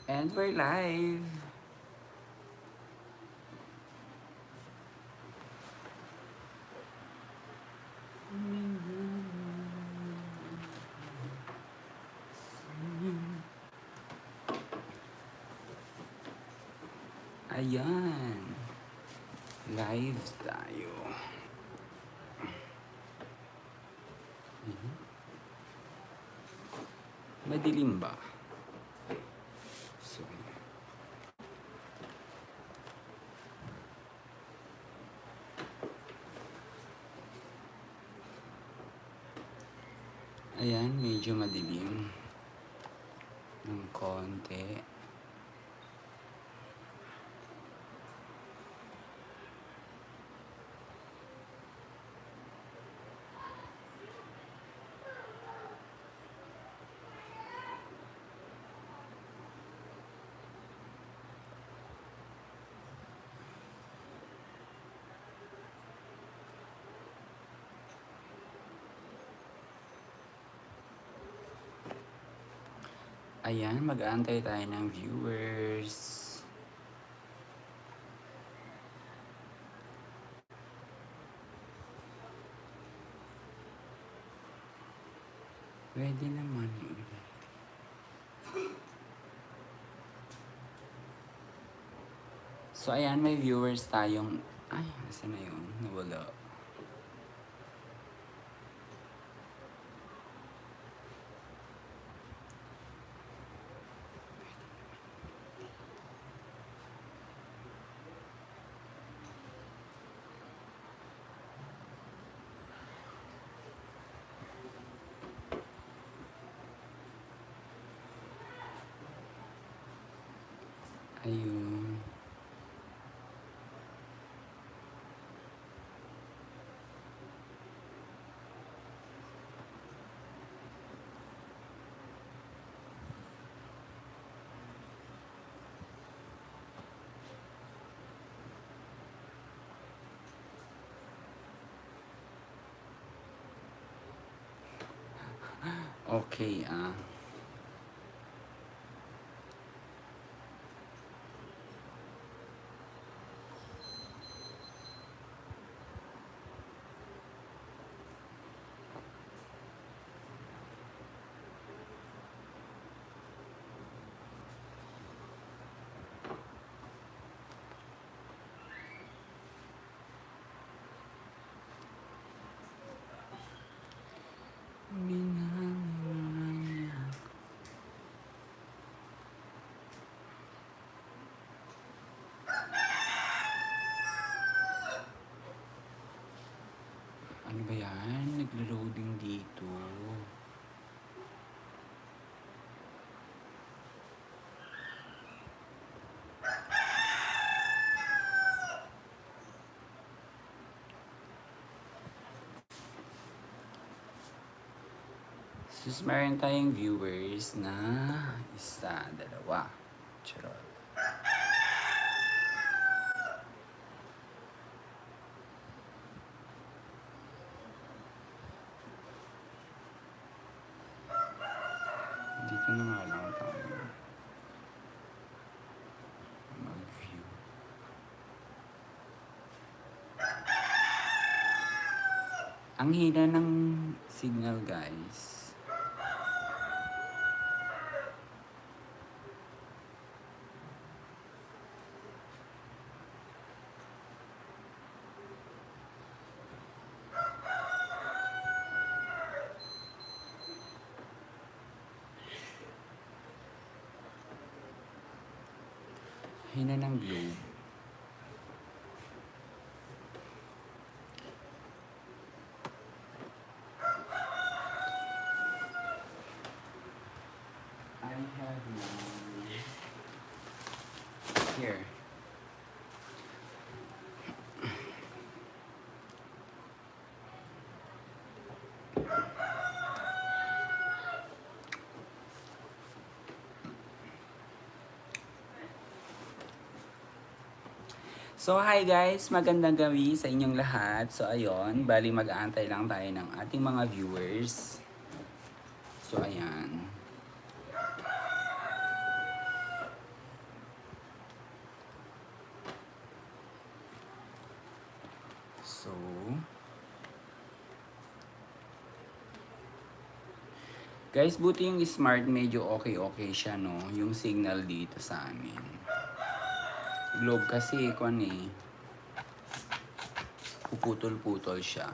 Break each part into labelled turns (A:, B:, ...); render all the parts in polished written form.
A: And we're live. Ayan. Live tayo. Madilim ba? So, ayan, medyo madilim. Ng konti. Ayan, mag-aantay tayo ng viewers. Pwede naman. So, ayan, may viewers tayong... Ay, nasa na yun? Nawala. Ayun. Okay, ano ba yan? Naglo-loading dito. Sus, meron tayong viewers na isa, dalawa. Charot. Dito na nga lang tayo mag-view. Ang hina ng signal, guys. Hina ng globe. I have one here. So hi guys, magandang gabi sa inyong lahat. So ayun, bali mag-aantay lang tayo ng ating mga viewers. So ayan. So, guys, buti yung smart medyo okay siya, no? Yung signal dito sa amin. Globe kasi, kung puputol-putol siya.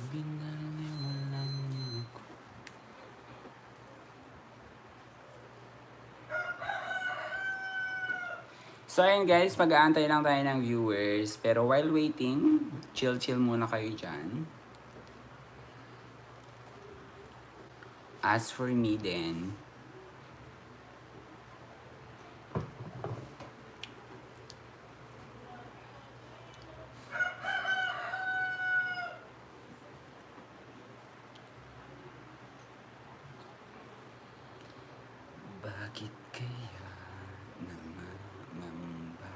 A: Binaliwalan niyo ako. So ayun guys, mag-aantay lang tayo ng viewers. Pero while waiting, chill-chill muna kayo dyan. As for me then, bakit kaya nangangamba?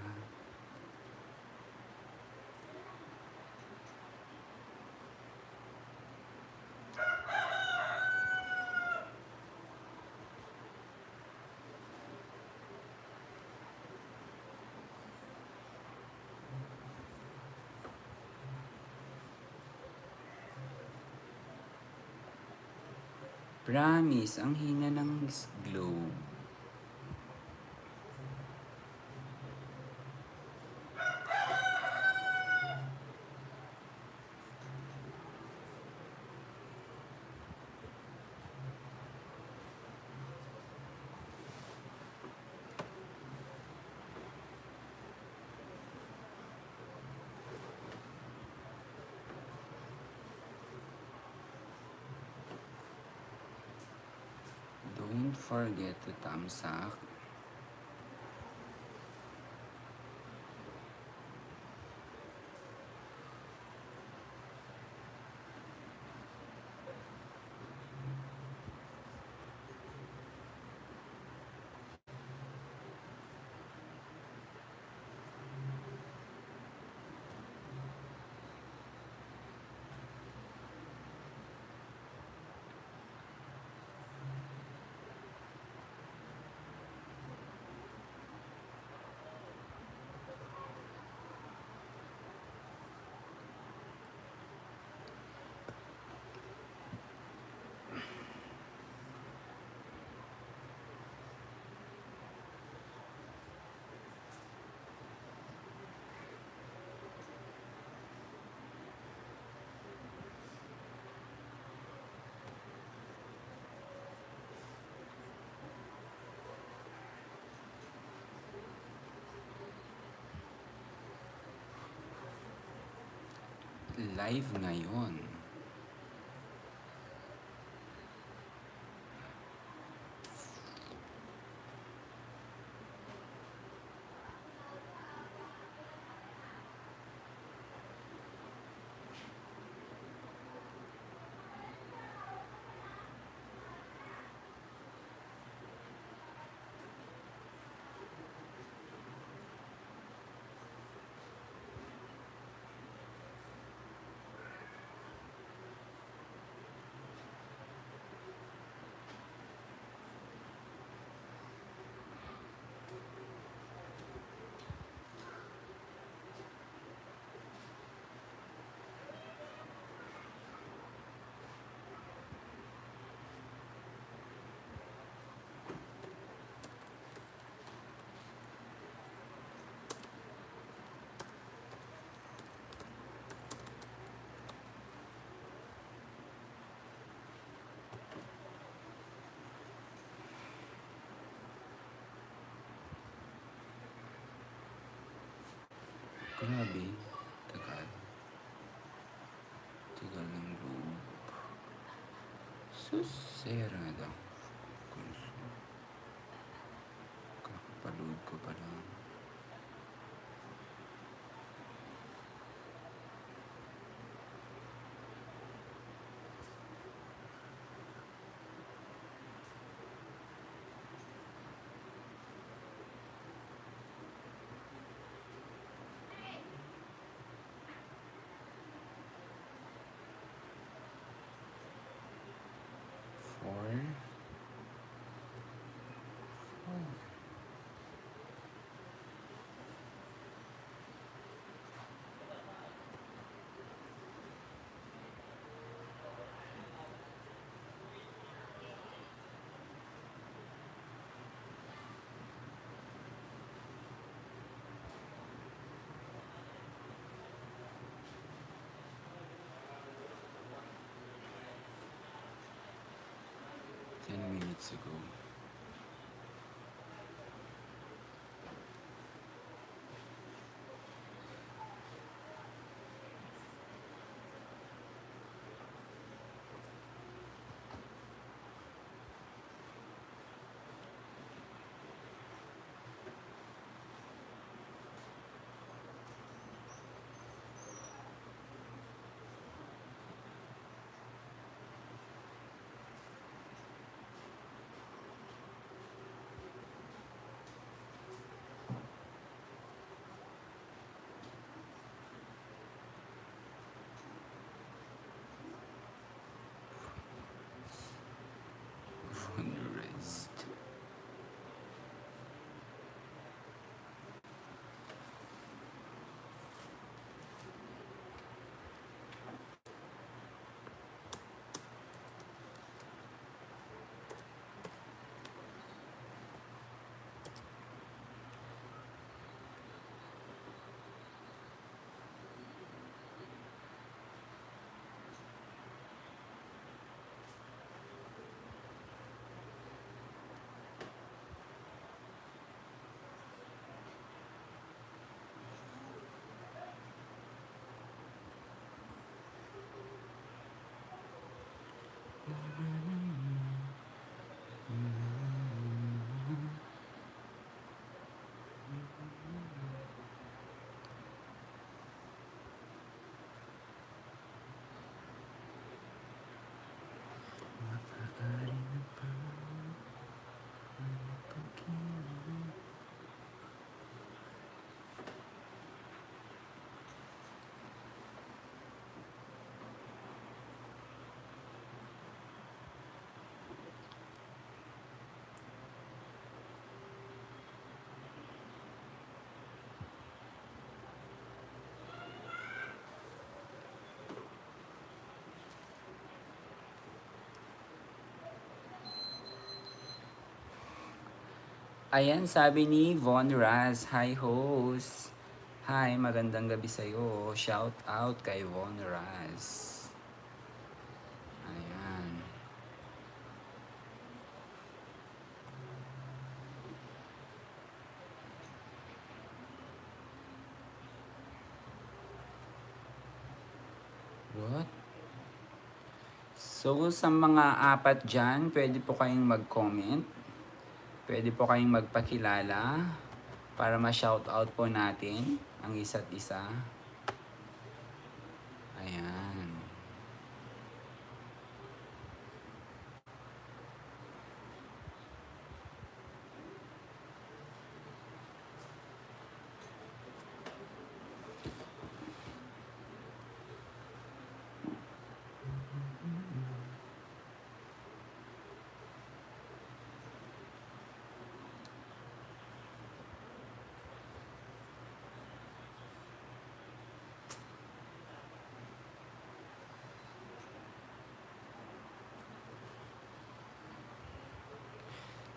A: Promise, ang hina ng glow. Don't forget to thumbs up. Live ngayon. Grabe. Tagal. Tagal ng loob. Suserada. Kakapalood ko pa lang. Let's go. Rest. Ayan, sabi ni Von Raz, hi host. Hi, magandang gabi sa'yo. Shout out kay Von Raz. Ayan. What? So, sa mga apat dyan, pwede po kayong mag-comment. Pwede po kayong magpakilala para ma-shoutout po natin ang isa't isa. Ayan.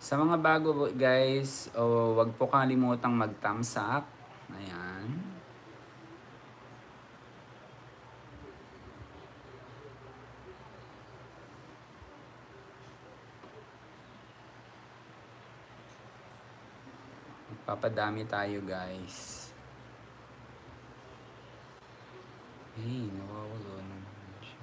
A: Sa mga bago guys, wag po kalimutang mag-thumbs up. Ayan. Papadami tayo guys. Hey, nawawala naman siya.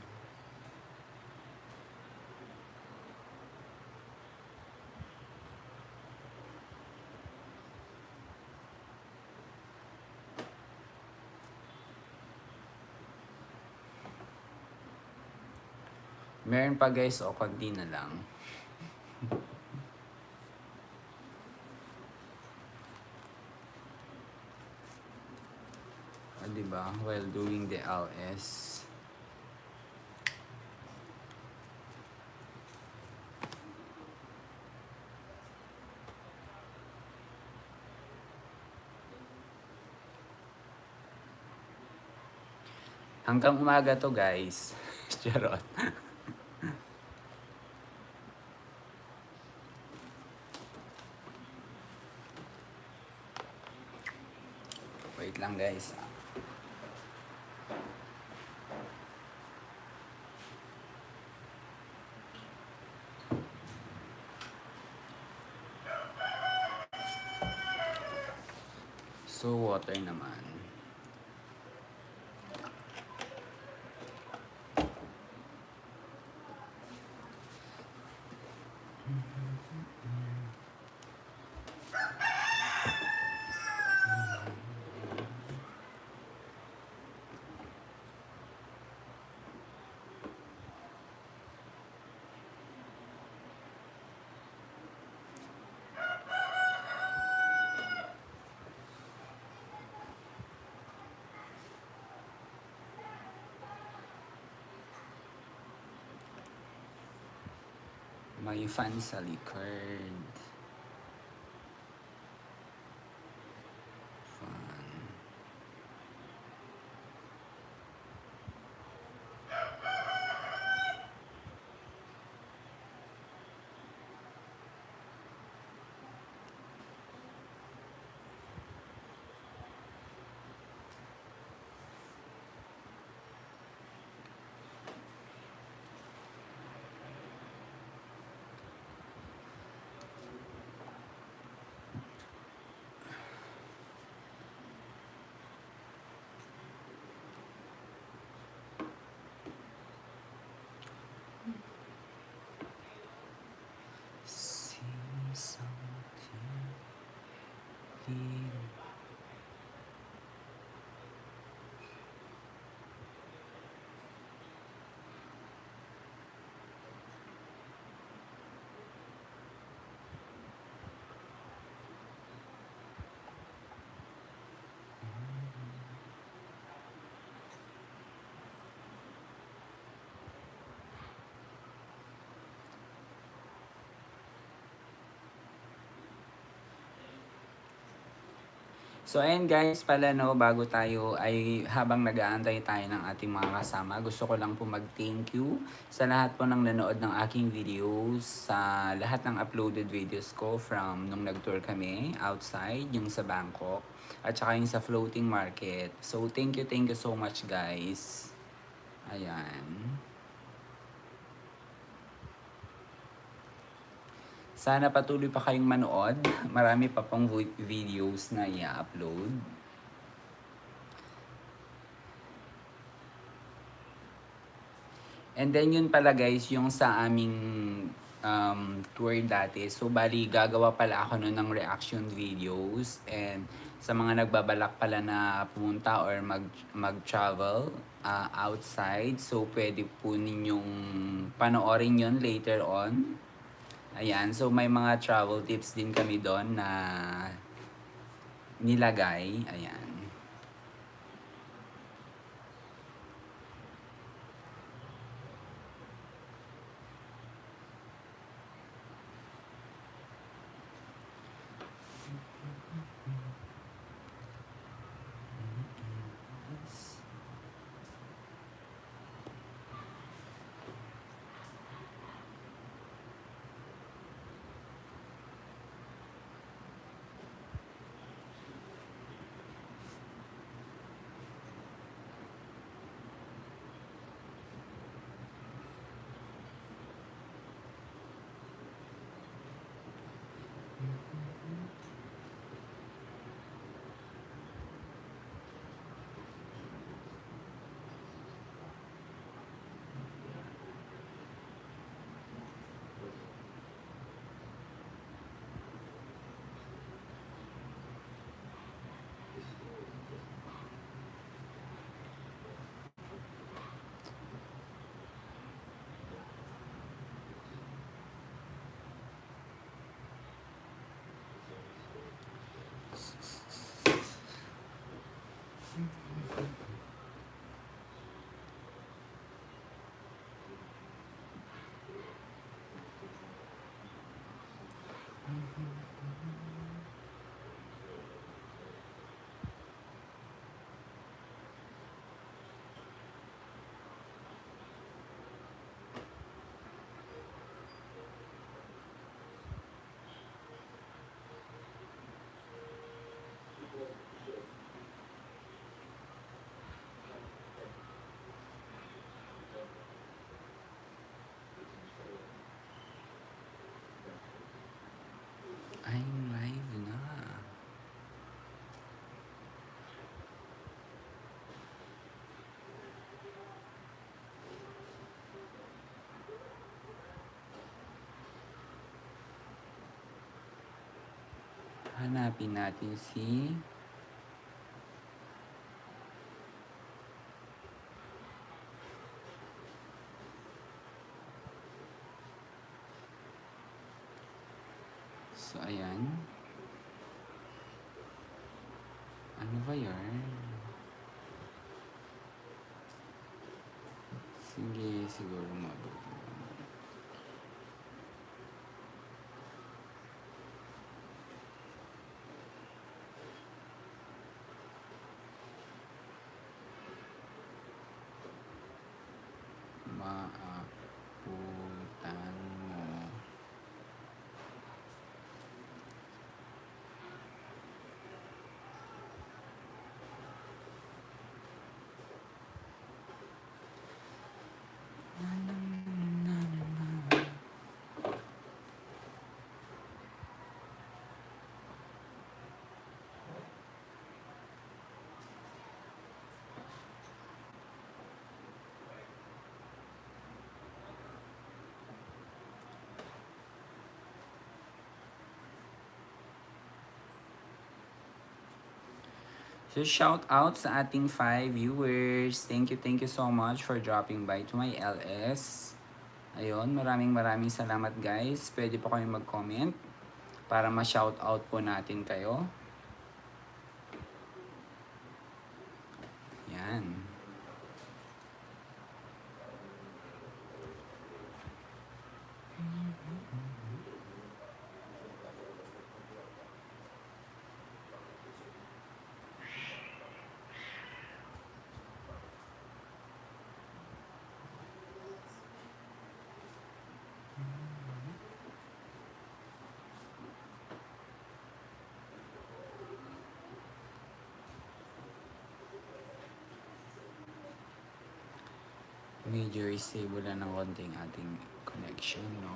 A: Meron pa guys, o konti na lang. Diba? While doing the LS. Hanggang umaga to guys. Charot. Wait lang guys. So, water naman. May fan sa likod. Fan. See something here. So ayun guys, pala no, bago tayo ay habang nag-aantay tayo ng ating mga kasama, gusto ko lang po mag-thank you sa lahat po ng nanood ng aking videos, sa lahat ng uploaded videos ko from nung nag-tour kami outside, yung sa Bangkok, at saka yung sa floating market. So thank you so much guys. Ayan. Sana patuloy pa kayong manood. Marami pa pong videos na i-upload. And then yun pala guys, yung sa aming tour dati. So bali, gagawa pala ako nun ng reaction videos. And sa mga nagbabalak pala na pumunta or mag-travel outside. So pwede po ninyong panoorin yun later on. Ayan, so may mga travel tips din kami doon na nilagay. Ayan. Hanapin natin si... So, ayan. Ano ba yan? Sige, siguro mabuti. Maabutan mo. So, shout out sa ating 5 viewers. Thank you so much for dropping by to my LS. Ayun, maraming salamat guys. Pwede po kayong mag-comment para ma-shout out po natin kayo. Yan. Medyo stable na ng konting ating connection, no?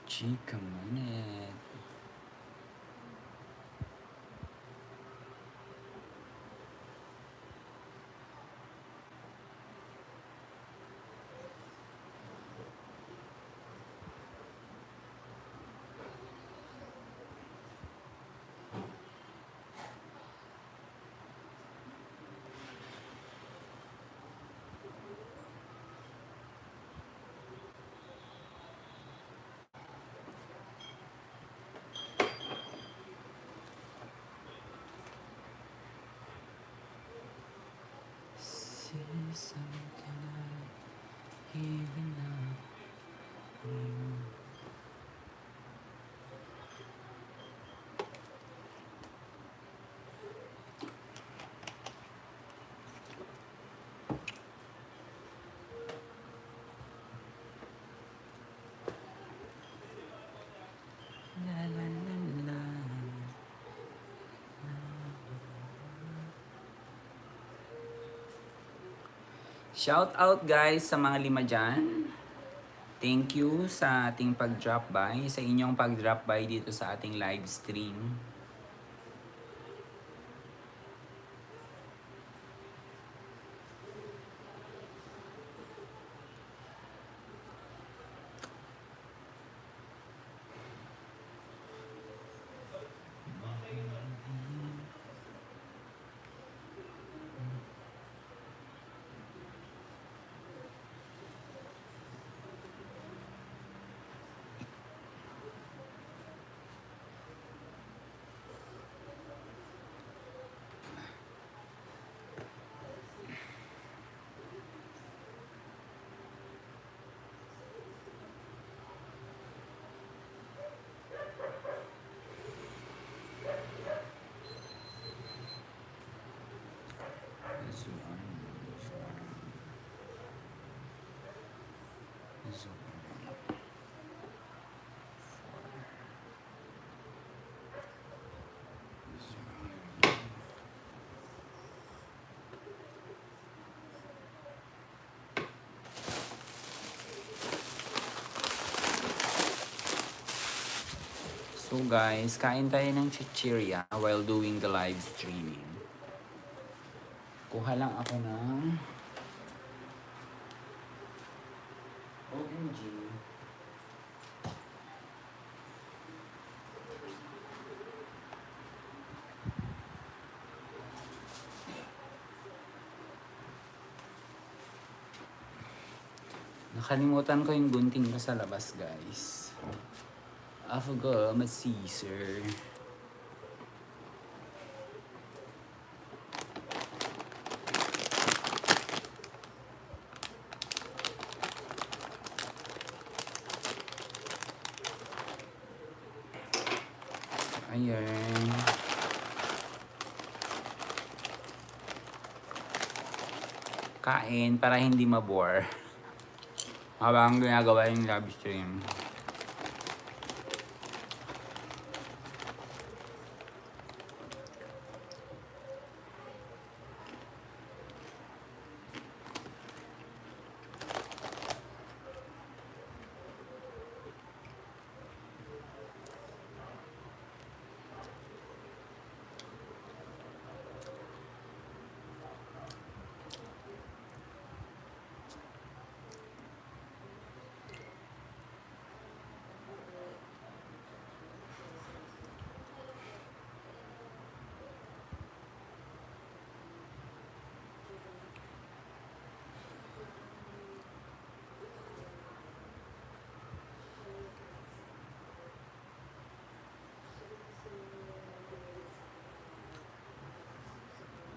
A: Chika Tayo. Something I even know. La la la la. Shout out guys sa mga lima dyan. Thank you sa ating pag-drop by, sa inyong pag-drop by dito sa ating live stream. So So guys, kain tayo ng chichirya while doing the live streaming. Kuha lang ako ng OMG. Nakalimutan ko yung gunting ko sa labas, guys. I forgot my Caesar. Ayan. Kain para hindi mabore. Habang ginagawa yung live stream.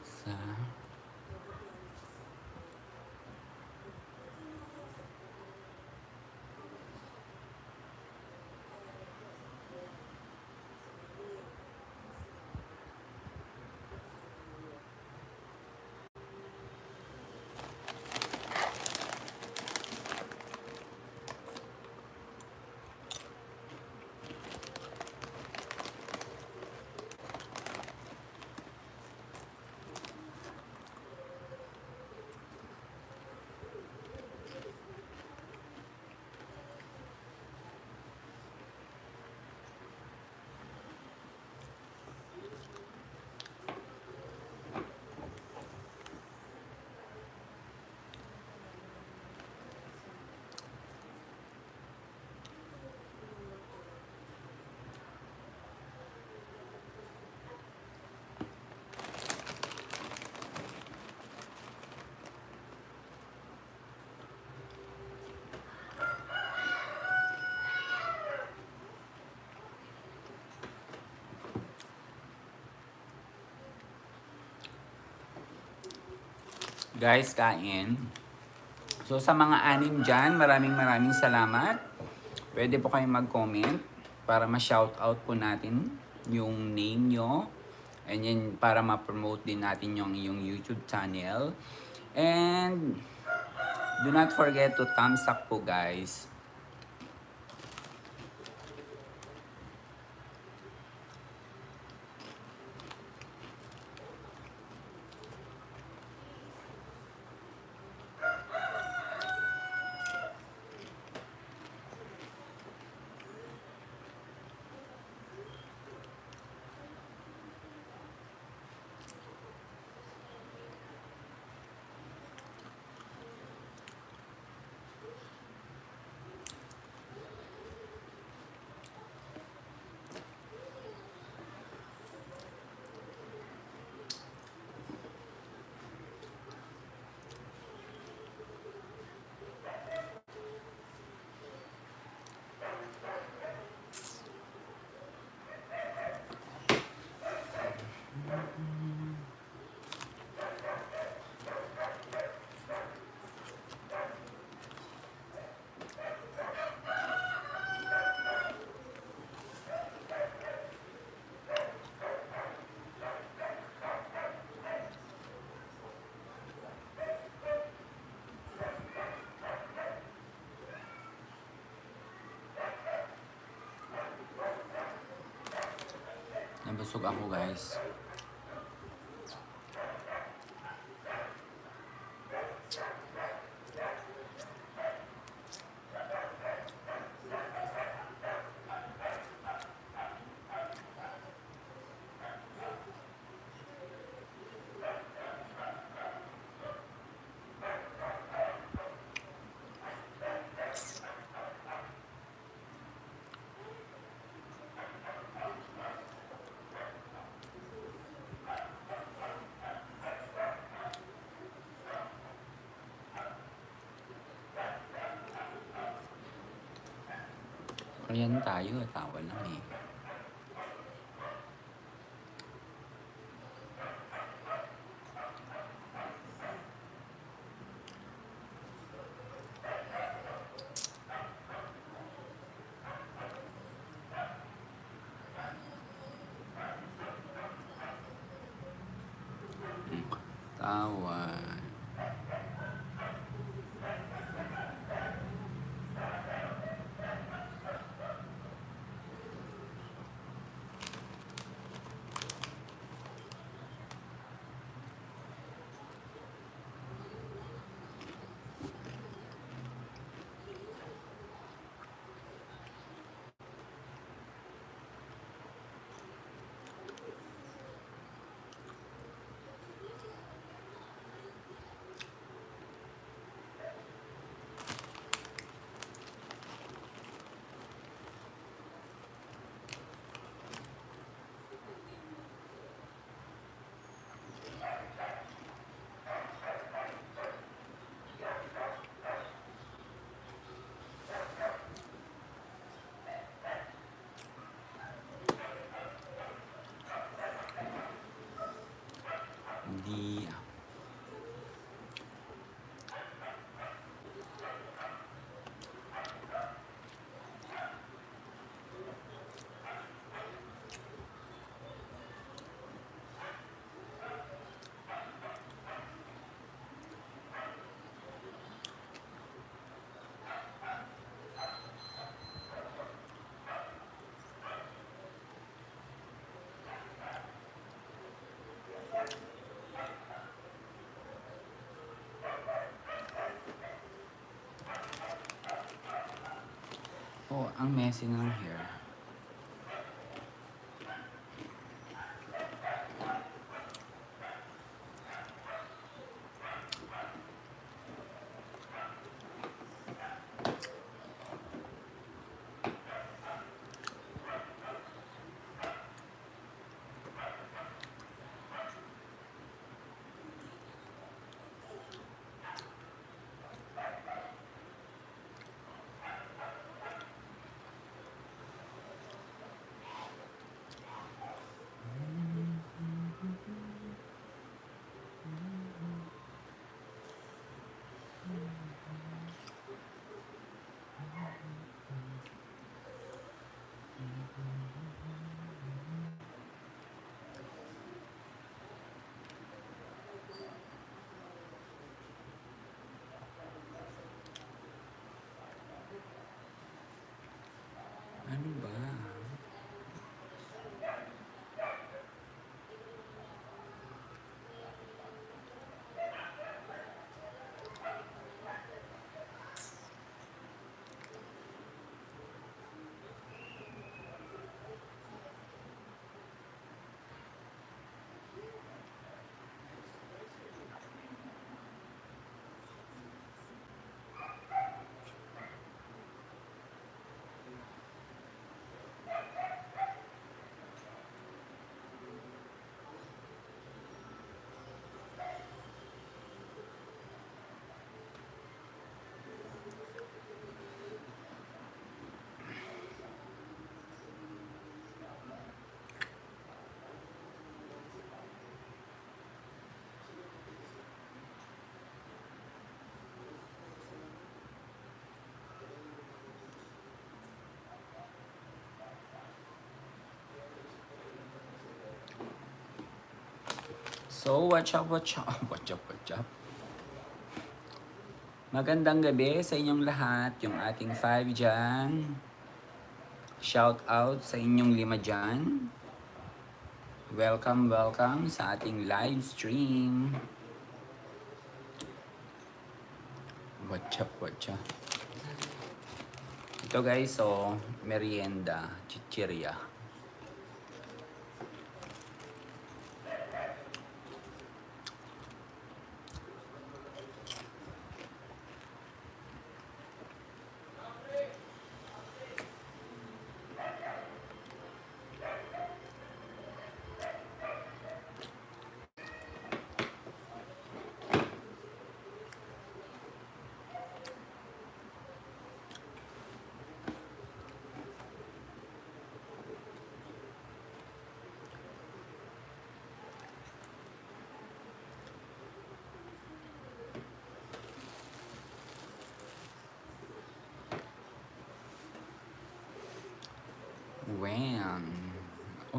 A: Sa guys, kain. So sa mga anim dyan, maraming salamat. Pwede po kayong mag-comment para ma-shoutout po natin yung name nyo. And then para ma-promote din natin yung YouTube channel. And do not forget to thumbs up po, guys. Nabusog ako, guys. Ayan tayo, tawa lang eh. Tawa. Hindi. Oh, ang messy ng hair. Ano ba? So, watch up, watch up, watch up, watch up. Magandang gabi sa inyong lahat, yung ating 5 dyan. Shout out sa inyong 5 dyan. Welcome, welcome sa ating live stream. Watch up, watch up. Ito guys, so, merienda, chichirya.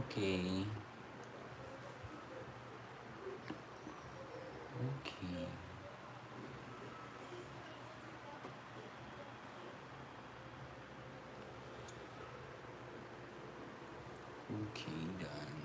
A: Okay. Okay. Okay, done.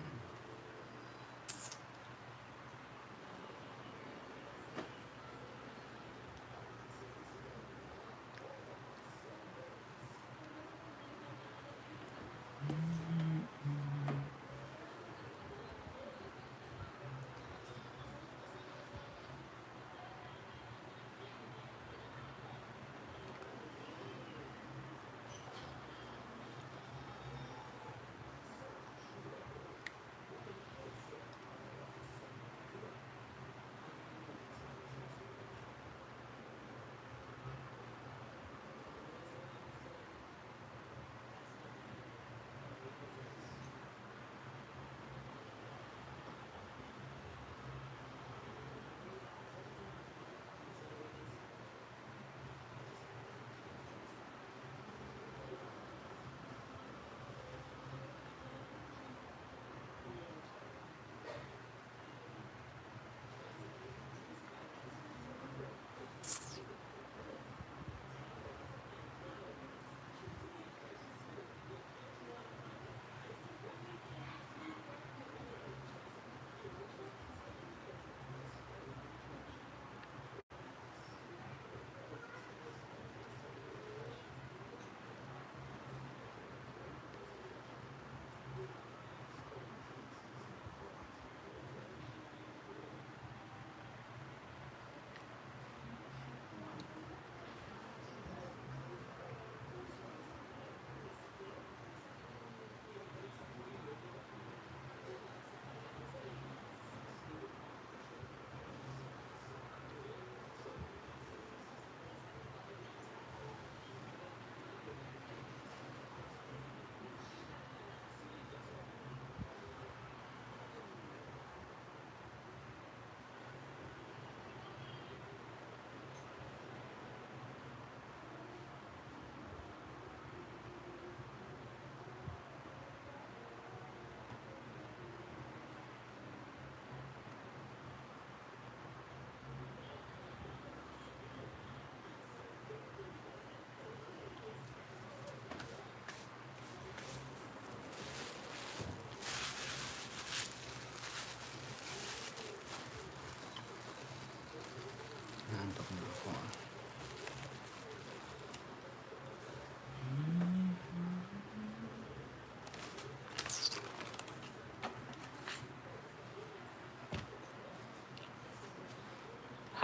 A: Nantok na ako.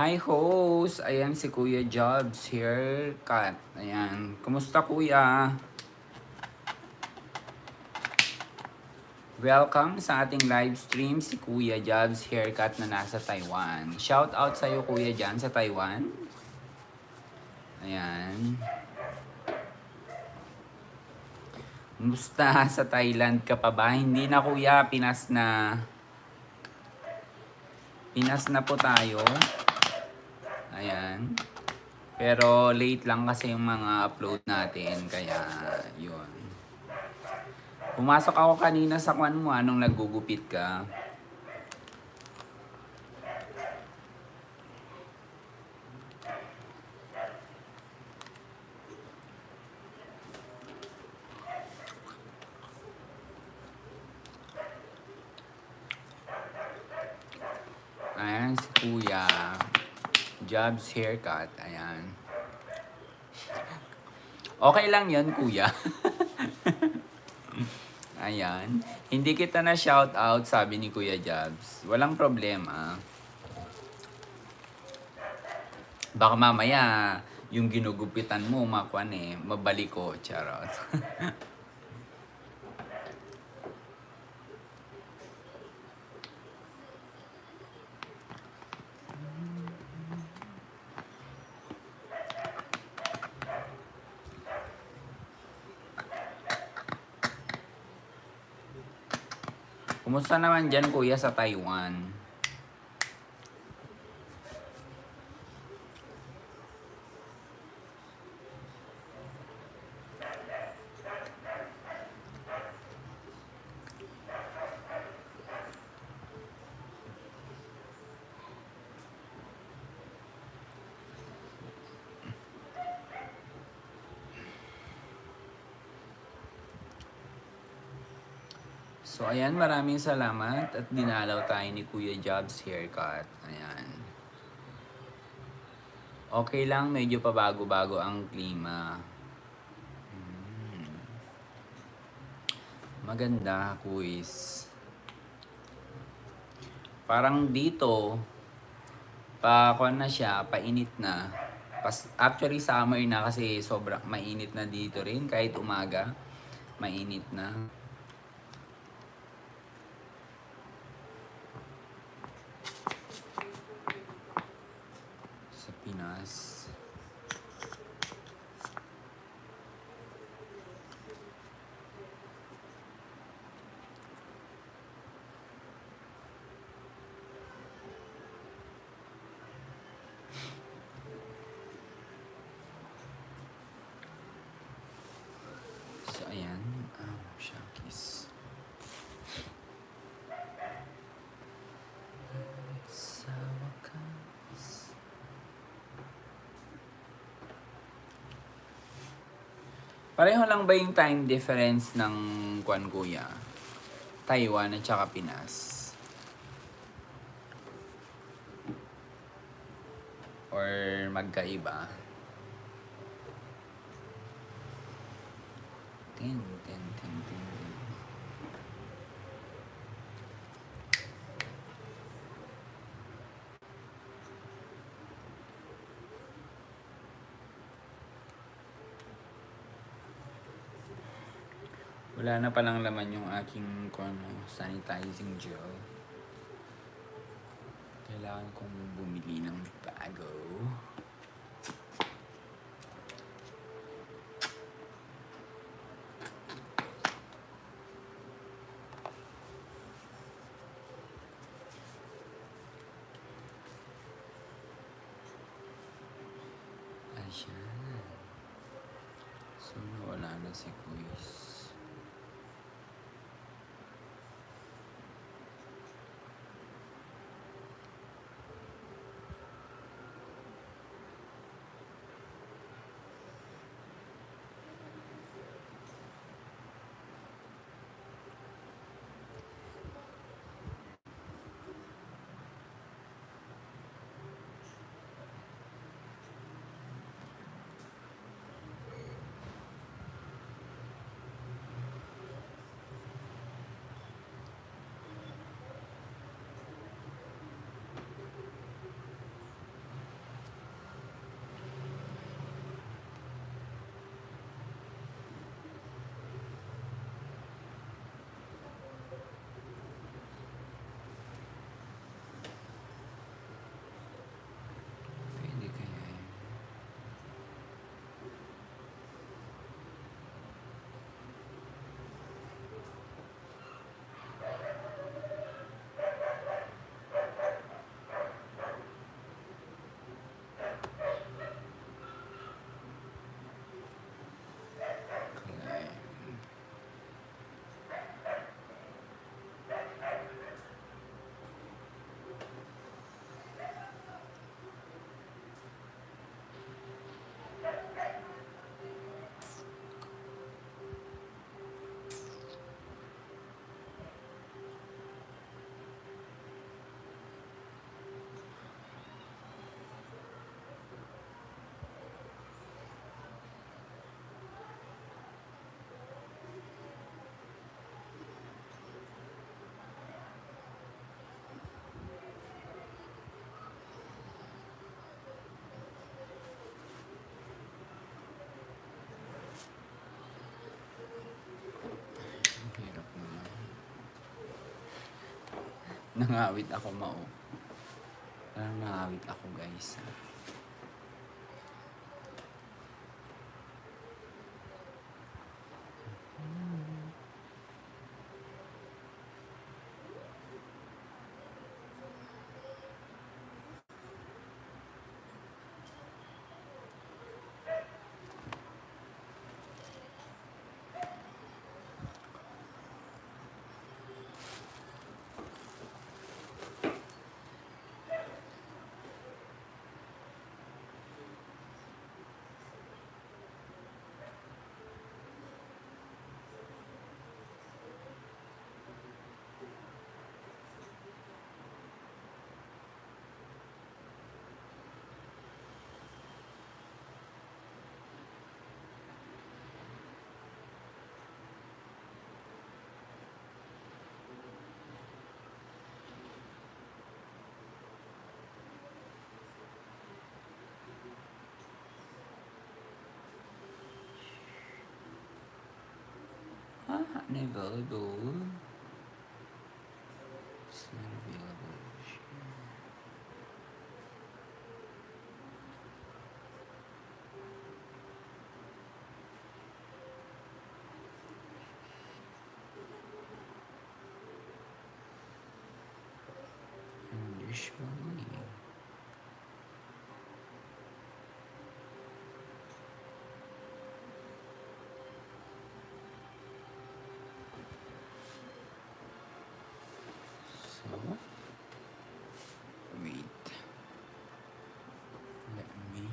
A: Hi host! Ayan si Kuya Jobs haircut. Ayan. Kumusta kuya? Welcome sa ating live stream si Kuya Jobs haircut na nasa Taiwan. Shout out sa iyo kuya dyan sa Taiwan. Ayan. Kumusta sa Thailand ka pa ba? Hindi na kuya, Pinas na. Pinas na po tayo. Ayan. Pero late lang kasi yung mga upload natin. Kaya yun. Pumasok ako kanina sa kwan mo anong naggugupit ka. Ayan si Kuya. Jobs haircut. Ayan. Okay lang yan kuya. Ayan. Hindi kita na shout out sabi ni Kuya Jobs. Walang problema. Baka mamaya yung ginugupitan mo makwan mabalik ko. Charot. Kumusta naman dyan kuya sa Taiwan? So ayan, maraming salamat at dinalaw tayo ni Kuya Jobs Haircut. Ayan. Okay lang, medyo pabago-bago ang klima. Maganda, quiz. Parang dito, na siya, painit na. Actually, summer na kasi sobrang mainit na dito rin. Kahit umaga, mainit na. Sa Pinas. So, ayan. Shakis. Sa wakas. Pareho lang ba yung time difference ng Kwan Kuya? Taiwan at saka Pinas? Or magkaiba? Tin. Wala na palang laman yung aking sanitizing gel. Kailangan kong bumili ng bago. Ayan. So, wala na si quiz. Pwede kaya yun? Kaya yun. Ang hirap naman. Nangawit ako Parang nangawit ako guys. Unavailable. It's not available. Usually. So, wait. Let me.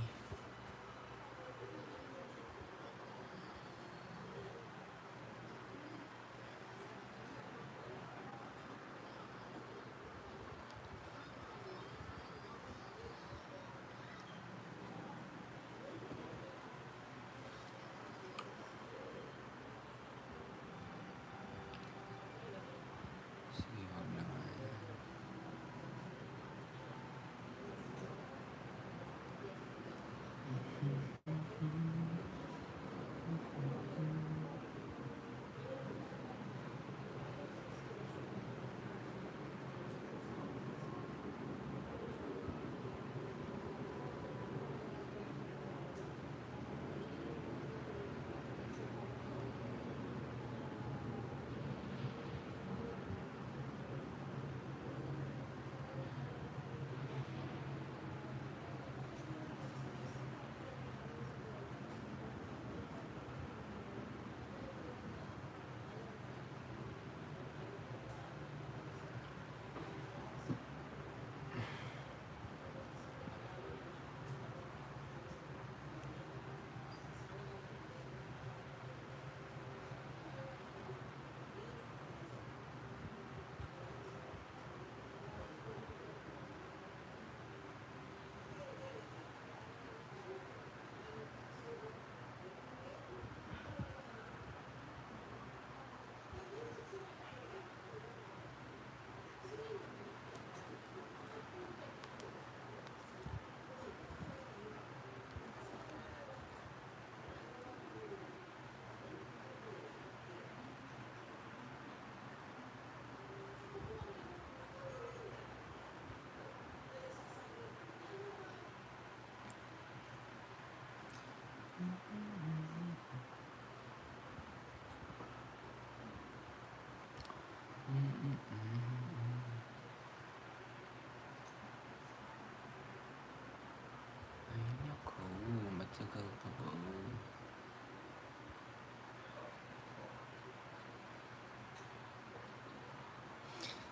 A: Sige, wag naman. Ay, naku. Matagal pa ba?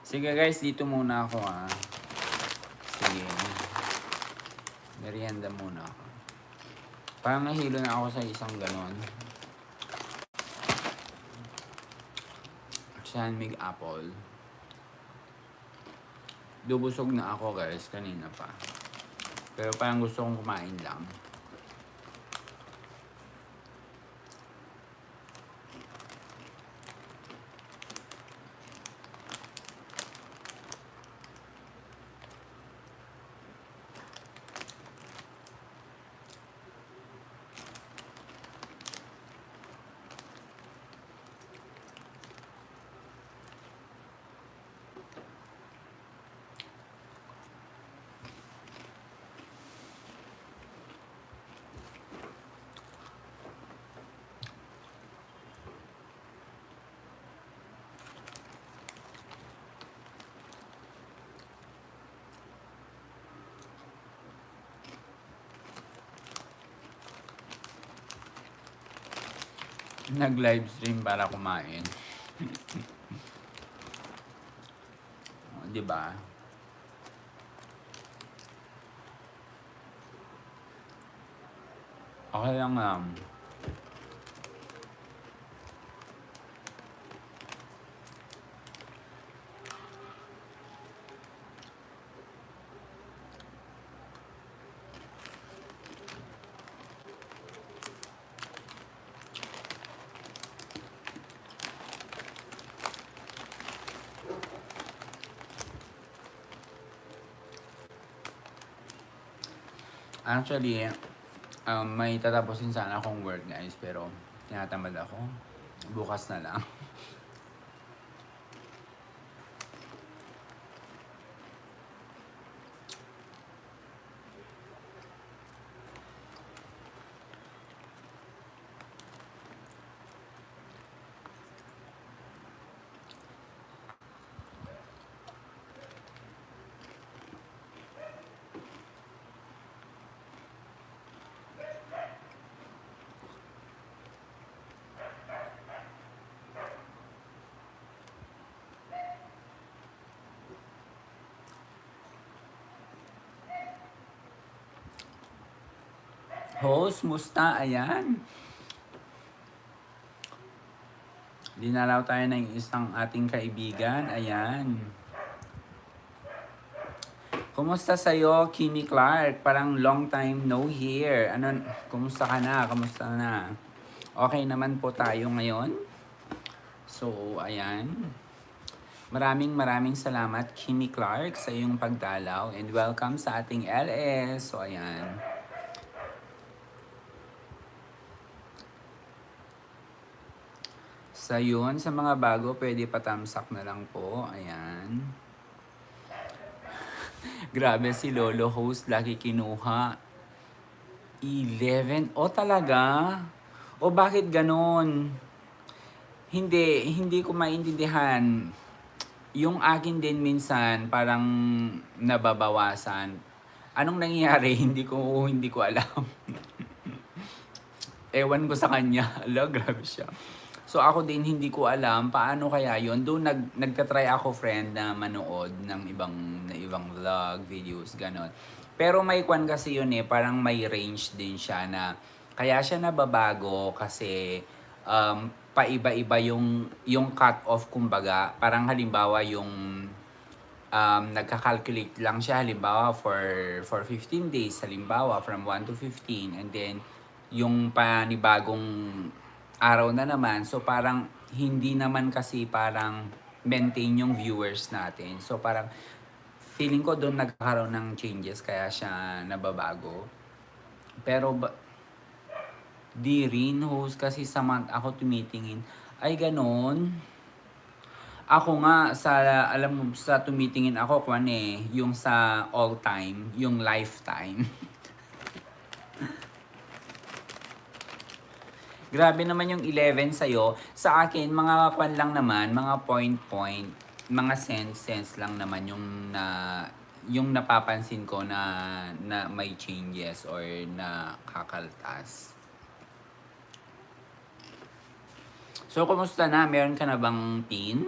A: Sige guys, dito muna ako Sige. Merienda muna ako. Parang nahilo na ako sa isang ganon. Shanmig apple. Dubusog na ako guys, kanina pa. Pero parang gusto kong kumain lang. Nag-live stream para kumain. Di ba? Okay lang Actually, may tatapusin sana akong work guys, pero tinatamad ako. Bukas na lang. Host, musta? Ayan. Dinalaw tayo ng isang ating kaibigan. Ayan. Kumusta sa'yo, Kimmy Clark? Parang long time no hear. Ano, kumusta ka na? Kumusta na? Okay naman po tayo ngayon. So, ayan. Maraming salamat, Kimmy Clark, sa iyong pagdalaw. And welcome sa ating LS. So, ayan. Sa yun, sa mga bago, pwede patamsak na lang po. Ayan. Grabe si Lolo host, lagi kinuha. 11? O talaga? O bakit ganon? Hindi ko maintindihan. Yung akin din minsan, parang nababawasan. Anong nangyayari? Hindi ko alam. Ewan ko sa kanya. Ala, grabe siya. So ako din hindi ko alam paano kaya yun. Doon nagtatry ako friend na manood ng ibang vlog, videos, ganon. Pero may kwan kasi yun parang may range din siya na kaya siya nababago kasi paiba-iba yung cut off kumbaga. Parang halimbawa yung nagka-calculate lang siya halimbawa for 15 days halimbawa from 1 to 15 and then yung panibagong araw na naman so parang hindi naman kasi parang maintain yung viewers natin so parang feeling ko doon nagkakaroon ng changes kaya siya nababago pero di rin host kasi sa month ako tumitingin ay ganon. Ako nga, alam mo, sa tumitingin ako, yung sa all time, yung lifetime. Grabe naman yung 11 sa'yo. Sa akin, mga kwan lang naman, mga point, mga sense lang naman yung napapansin ko na may changes or na kakaltas. So, kumusta na? Meron ka na bang pin?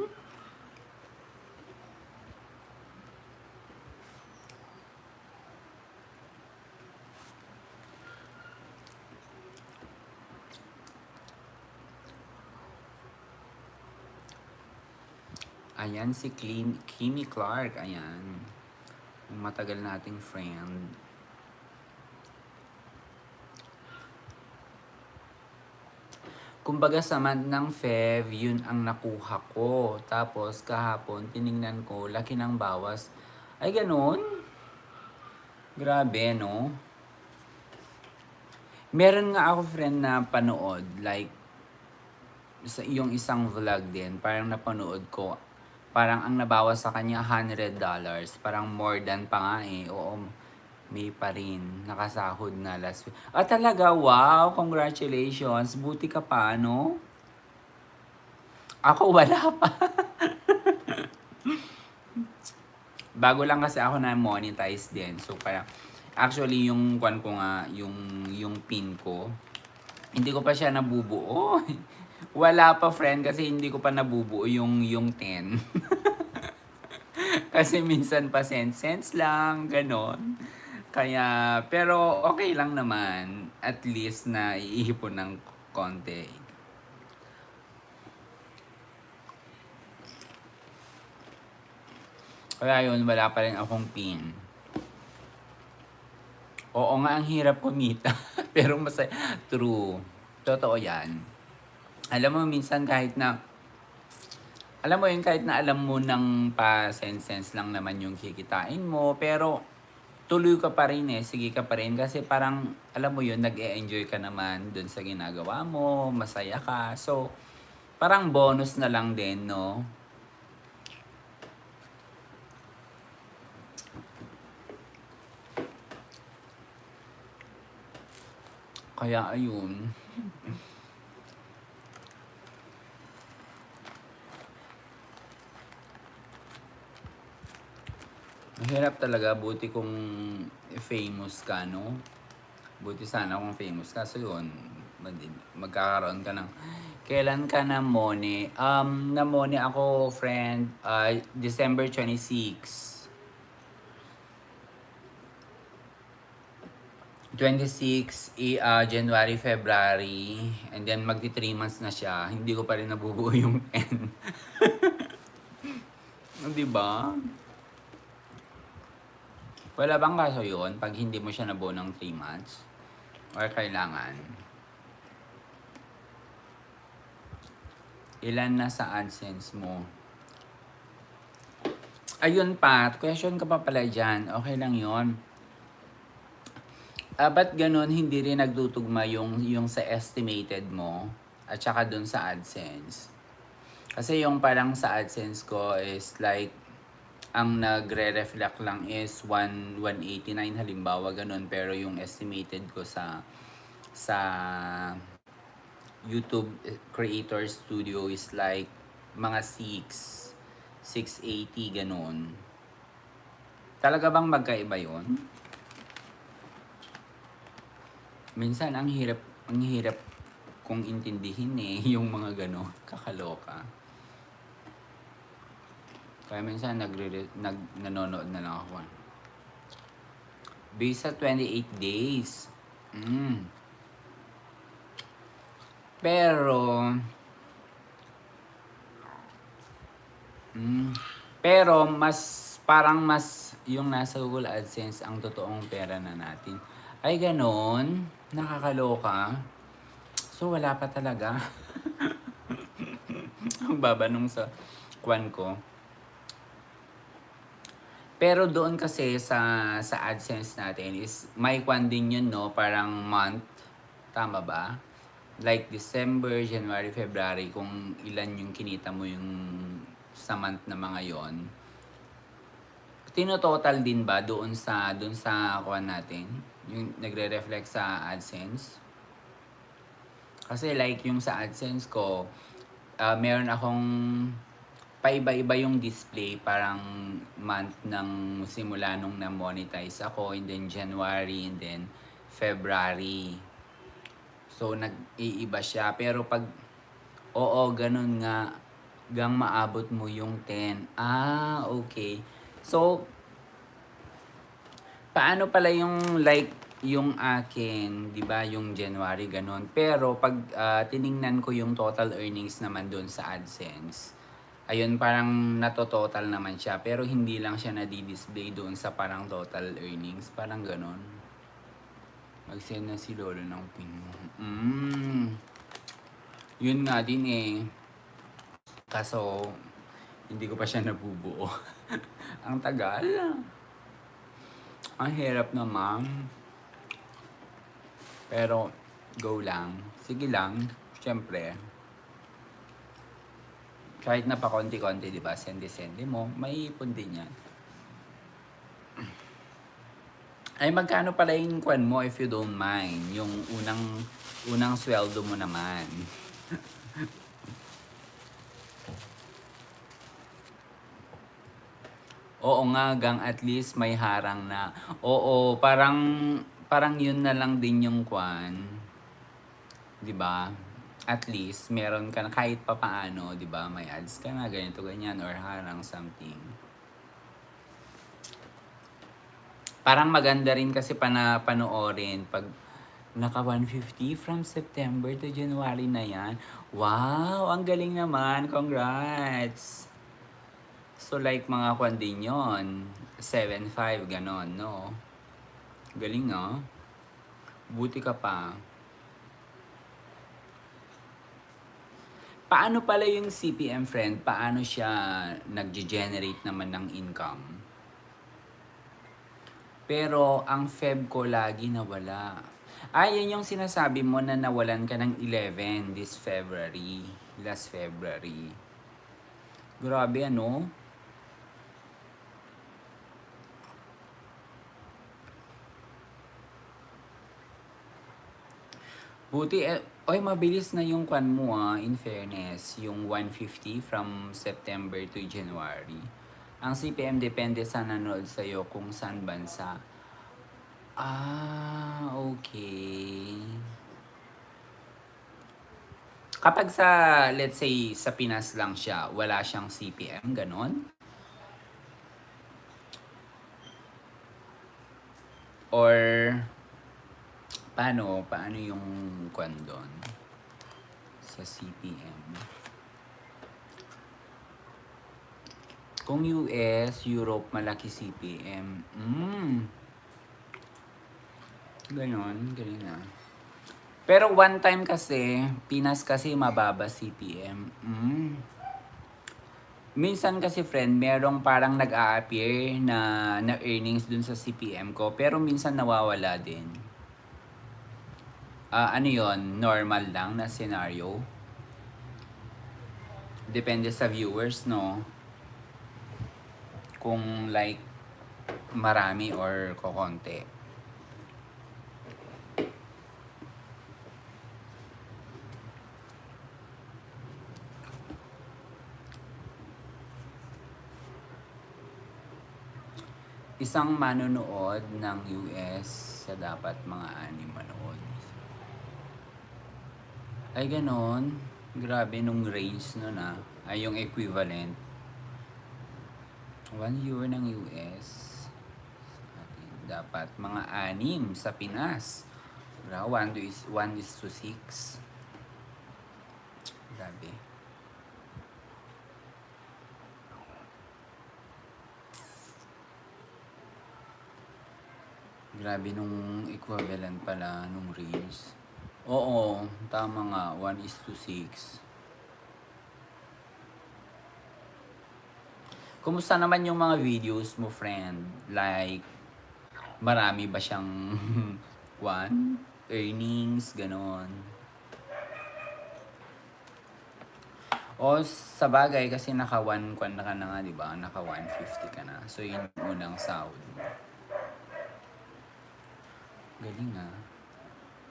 A: Ayan si Kimmy Clark. Ayan. Yung matagal nating friend. Kumbaga sa month ng Feb, yun ang nakuha ko. Tapos kahapon, tiningnan ko, laki ng bawas. Ay, ganun? Grabe, no? Meron nga ako friend na panood, like, yung isang vlog din, parang napanood ko, parang ang nabawas sa kanya $100. Parang more than pa nga Oo, may pa rin. Nakasahod na last week. Ah, talaga? Wow! Congratulations! Buti ka pa, no? Ako wala pa. Bago lang kasi ako na monetize din. So parang actually yung kwan ko nga, yung pin ko, hindi ko pa siya nabubuo. Wala pa friend kasi hindi ko pa nabubuo yung 10. Kasi minsan pa cents lang, ganon. Kaya, pero okay lang naman. At least na iihipon ng konti. Kaya yun, wala pa rin akong pin. Oo nga, ang hirap kumita. Pero masaya. True. Totoo yan. Alam mo, minsan kahit na, alam mo yun, kahit na alam mo ng pa sense lang naman yung kikitain mo, pero tuloy ka pa rin sige ka pa rin. Kasi parang, alam mo yun, nag-e-enjoy ka naman dun sa ginagawa mo, masaya ka. So, parang bonus na lang din, no? Kaya ayun. Mahirap talaga, buti kung famous ka, no? Buti sana kung famous ka. So yun, magkakaroon ka ng... Kailan ka na Mone? Na Mone ako, friend, December 26. 26, January, February, and then magti 3 months na siya. Hindi ko pa rin nabubuo yung 10. Di ba? Wala bang kaso yun pag hindi mo siya nabuo ng 3 months? Or kailangan? Ilan na sa AdSense mo? Ayun Pat, question ka pa pala dyan. Okay lang yon. Ba't ganun hindi rin nagtutugma yung sa estimated mo at saka dun sa AdSense? Kasi yung parang sa AdSense ko is like, ang nagre-reflect lang is 189 halimbawa ganun, pero yung estimated ko sa YouTube Creator Studio is like mga 680 ganun. Talaga bang magkaiba yun? Minsan ang hirap kung intindihin yung mga gano'n, kakaloka. Kaya minsan nanonood na lang ako. Based sa 28 days. Pero mas yung nasa Google AdSense ang totoong pera na natin. Ay ganon, nakakaloka. So wala pa talaga. Ang baba nung sa kwan ko. Pero doon kasi sa AdSense natin is may kwan din yun, no? Parang month. Tama ba? Like December, January, February, kung ilan yung kinita mo yung sa month na mga yon. Tino-total din ba doon sa kwan natin? Yung nagre-reflect sa AdSense? Kasi like yung sa AdSense ko, meron akong paiba-iba yung display, parang month ng simula nung na-monetize ako, and then January, and then February. So, nag-iiba siya. Pero pag, oo, ganun nga, gang maabot mo yung 10. Okay. So, paano pala yung like, yung akin, di ba, yung January, ganun. Pero pag tiningnan ko yung total earnings naman doon sa AdSense, ayun, parang natototal naman siya. Pero hindi lang siya nadi-display doon sa parang total earnings. Parang ganun. Mag-send na si Lolo ng pin mo. Yun nga din Kaso, hindi ko pa siya nabubuo. Ang tagal. Ang hirap naman. Pero, go lang. Sige lang. Siyempre. Kahit na pa konti-konti, di ba? Sende-sende mo, may ipon din yan. Ay, magkano pala yung kwan mo if you don't mind? Yung unang sweldo mo naman. Oo nga, gang at least may harang na. Oo, parang yun na lang din yung kwan. 'Di ba? At least meron ka na kahit papaano, 'di ba? May ads ka na ganito ganyan or harang something. Parang maganda rin kasi panoorin pag naka 150 from September to January na yan. Wow, ang galing naman. Congrats. So like mga kwan din yun. 7.5 ganon, no? Galing, no? Buti ka pa. Paano pala yung CPM, friend? Paano siya nag-generate naman ng income? Pero ang Feb ko lagi nawala. Yan yung sinasabi mo na nawalan ka ng 11 this February. Last February. Grabe, ano? Buti, mabilis na yung kwan mo in fairness. Yung 150 from September to January. Ang CPM depende sa nanood sa'yo kung saan bansa. Okay. Kapag sa, let's say, sa Pinas lang siya, wala siyang CPM, ganon? Or Paano yung kwan doon? Sa CPM. Kung US, Europe, malaki CPM. Ganon, galing na. Pero one time kasi, Pinas kasi mababa CPM. Minsan kasi friend, merong parang nag-a-appear na earnings dun sa CPM ko, pero minsan nawawala din. Ano yon, normal lang na scenario. Depende sa viewers, no? Kung like, marami or kokonti. Isang manonood ng US sa dapat mga 6 manood. Ay ganon. Grabe nung range nun ay yung equivalent. 1 euro ng US. Sa atin, dapat mga 6 sa Pinas. 1:6. Grabe. Grabe nung equivalent pala nung range. Oo, tama nga. 1:6. Kumusta naman yung mga videos mo, friend? Like, marami ba siyang earnings, ganon? O sa bagay kasi naka 1 kwan na ka na nga, di ba? Naka 150 ka na. So yun yung unang sahod mo. Galing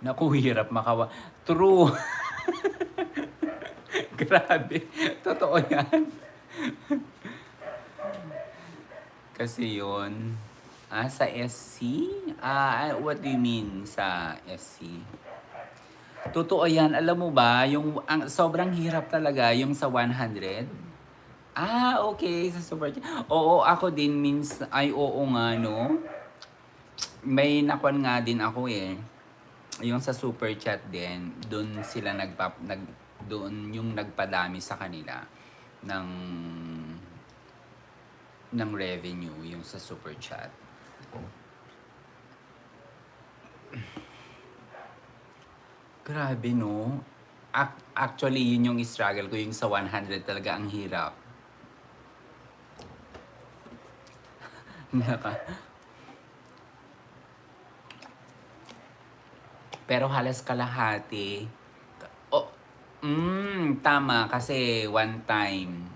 A: Naku, hirap makawa. True. Grabe. Totoo yan. Kasi yun. Sa SC? What do you mean sa SC? Totoo yan. Alam mo ba, sobrang hirap talaga yung sa 100. Okay. Sa super chat. Oo, ako din means, oo nga, no? May nakwan nga din ako yung sa super chat din, doon sila doon yung nagpadami sa kanila ng revenue yung sa super chat. Grabe no. Actually yun yung struggle ko, yung sa 100 talaga ang hirap. Pero halos kalahati. Tama kasi one time.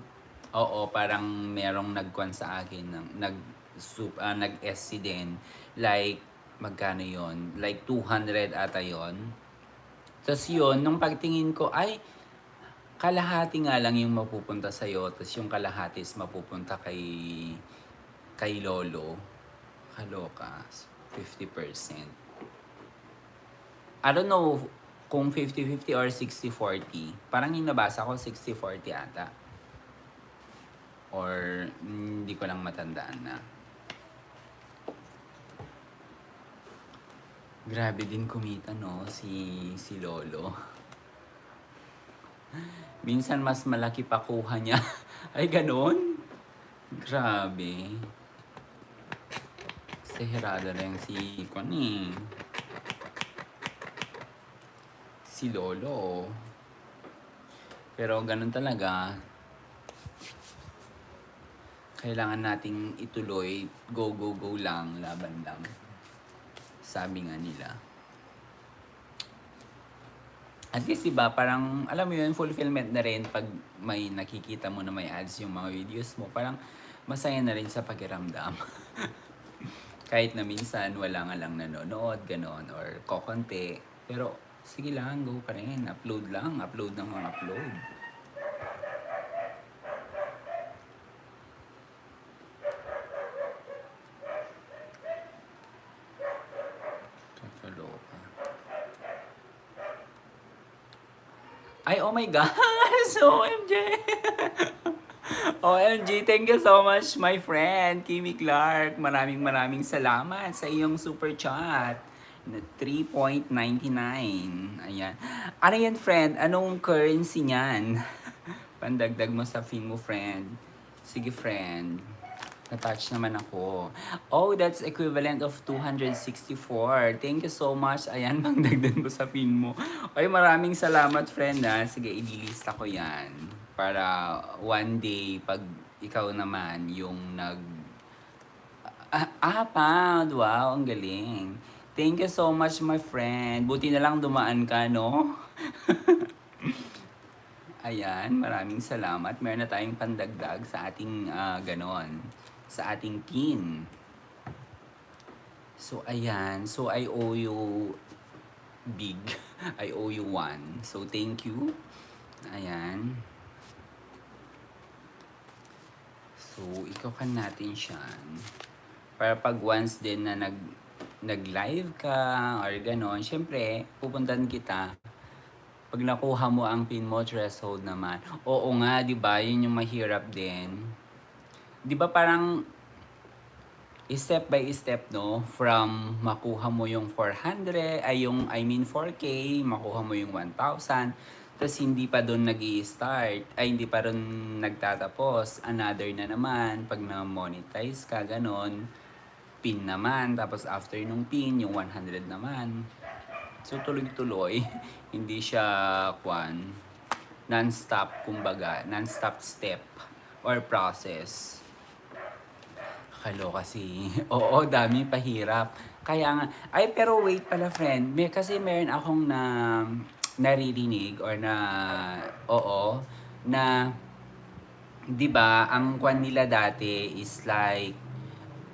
A: Oo, parang merong nagkuan sa akin nag-SC din. Like magkano 'yon? Like 200 ata 'yon. Tapos 'yon, nung pagtingin ko ay kalahati nga lang yung mapupunta sa iyo, tapos yung kalahati is mapupunta kay Lolo. Kaloka. 50%. I don't know kung 50-50 or 60-40. Parang yung nabasa ko 60-40 ata. Or hindi ko lang matandaan na. Grabe din kumita no si Lolo. Minsan mas malaki pa kuha niya. Ay ganon? Grabe. Seherada na yung si Connie. Si Lolo. Pero ganun talaga. Kailangan nating ituloy. Go, go, go lang. Laban lang. Sabi nga nila. At least diba, parang, alam mo yun, fulfillment na rin pag may nakikita mo na may ads yung mga videos mo. Parang masaya na rin sa pakiramdam. Kahit na minsan wala nga lang nanonood, ganon, or kokonti. Pero sige lang, go pa rin. Upload lang, upload ng mga upload. Kakaloka. Ay, oh my gosh! OMG! OMG, thank you so much, my friend, Kimmy Clark. Maraming salamat sa iyong super chat. 3.99. Ayan. Ano yan, friend? Anong currency niyan? Pandagdag mo sa fin mo, friend. Sige, friend. Na-touch naman ako. Oh, that's equivalent of 264. Thank you so much. Ayan, pangdagdag mo sa pin mo. Ay, maraming salamat, friend, ha. Sige, ililista ko yan. Para one day, pag ikaw naman yung pound. Wow, ang galing. Thank you so much, my friend. Buti na lang dumaan ka, no? Ayan, maraming salamat. Meron na tayong pandagdag sa ating ganon. Sa ating pin. So, ayan. So, I owe you big. I owe you one. So, thank you. Ayan. So, ikokan natin siya. Para pag once din na nag-live ka or ganon, syempre, pupuntan kita. Pag nakuha mo ang pin mo, threshold naman. Oo nga, di ba? Yun yung mahirap din. Di ba parang step by step, no? From makuha mo yung 400, ay yung, I mean 4K, makuha mo yung 1,000, tapos hindi pa doon nag-i-start, ay hindi pa rin nagtatapos. Another na naman, pag na-monetize ka, ganon, pin naman, tapos after nung pin, yung 100 naman. So, tuloy-tuloy, hindi siya, non-stop, kumbaga, non-stop step or process. Kalo kasi. Oo, dami pahirap. Kaya nga, ay pero wait pala friend, kasi meron akong naririnig or na 'di ba, ang kwan nila dati is like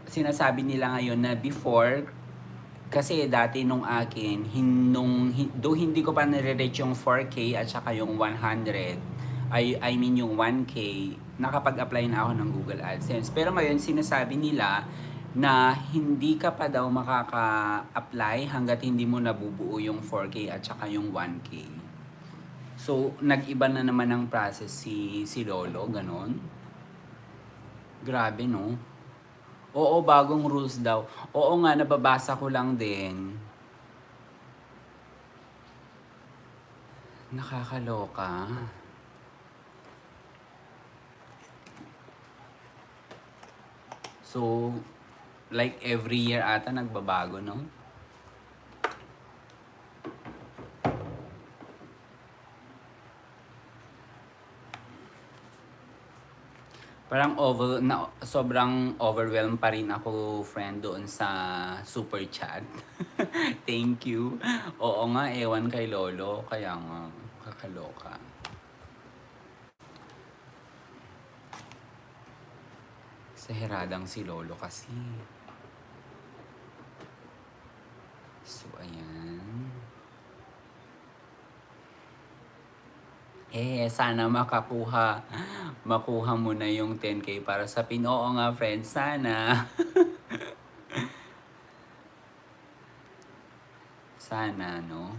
A: sinasabi nila ngayon na before kasi dati nung akin, do hindi ko pa nare-reach yung 4K at saka yung 100, I mean yung 1K, nakapag-apply na ako ng Google AdSense. Pero ngayon sinasabi nila na hindi ka pa daw makaka-apply hanggat hindi mo nabubuo yung 4K at saka yung 1K. So, nag-iba na naman ang process si Lolo, ganon. Grabe, no? Oo, bagong rules daw. Oo nga, nababasa ko lang din. Nakakaloka. So, like every year ata nagbabago, no? Parang sobrang overwhelmed pa rin ako, friend, doon sa super chat. Thank you. Oo nga, ewan kay Lolo, kaya nga, kakaloka. Exageradang si Lolo kasi. So, ayan. Sana makuha mo na yung 10K para sa pin. Oo nga, friend, sana. Sana, no?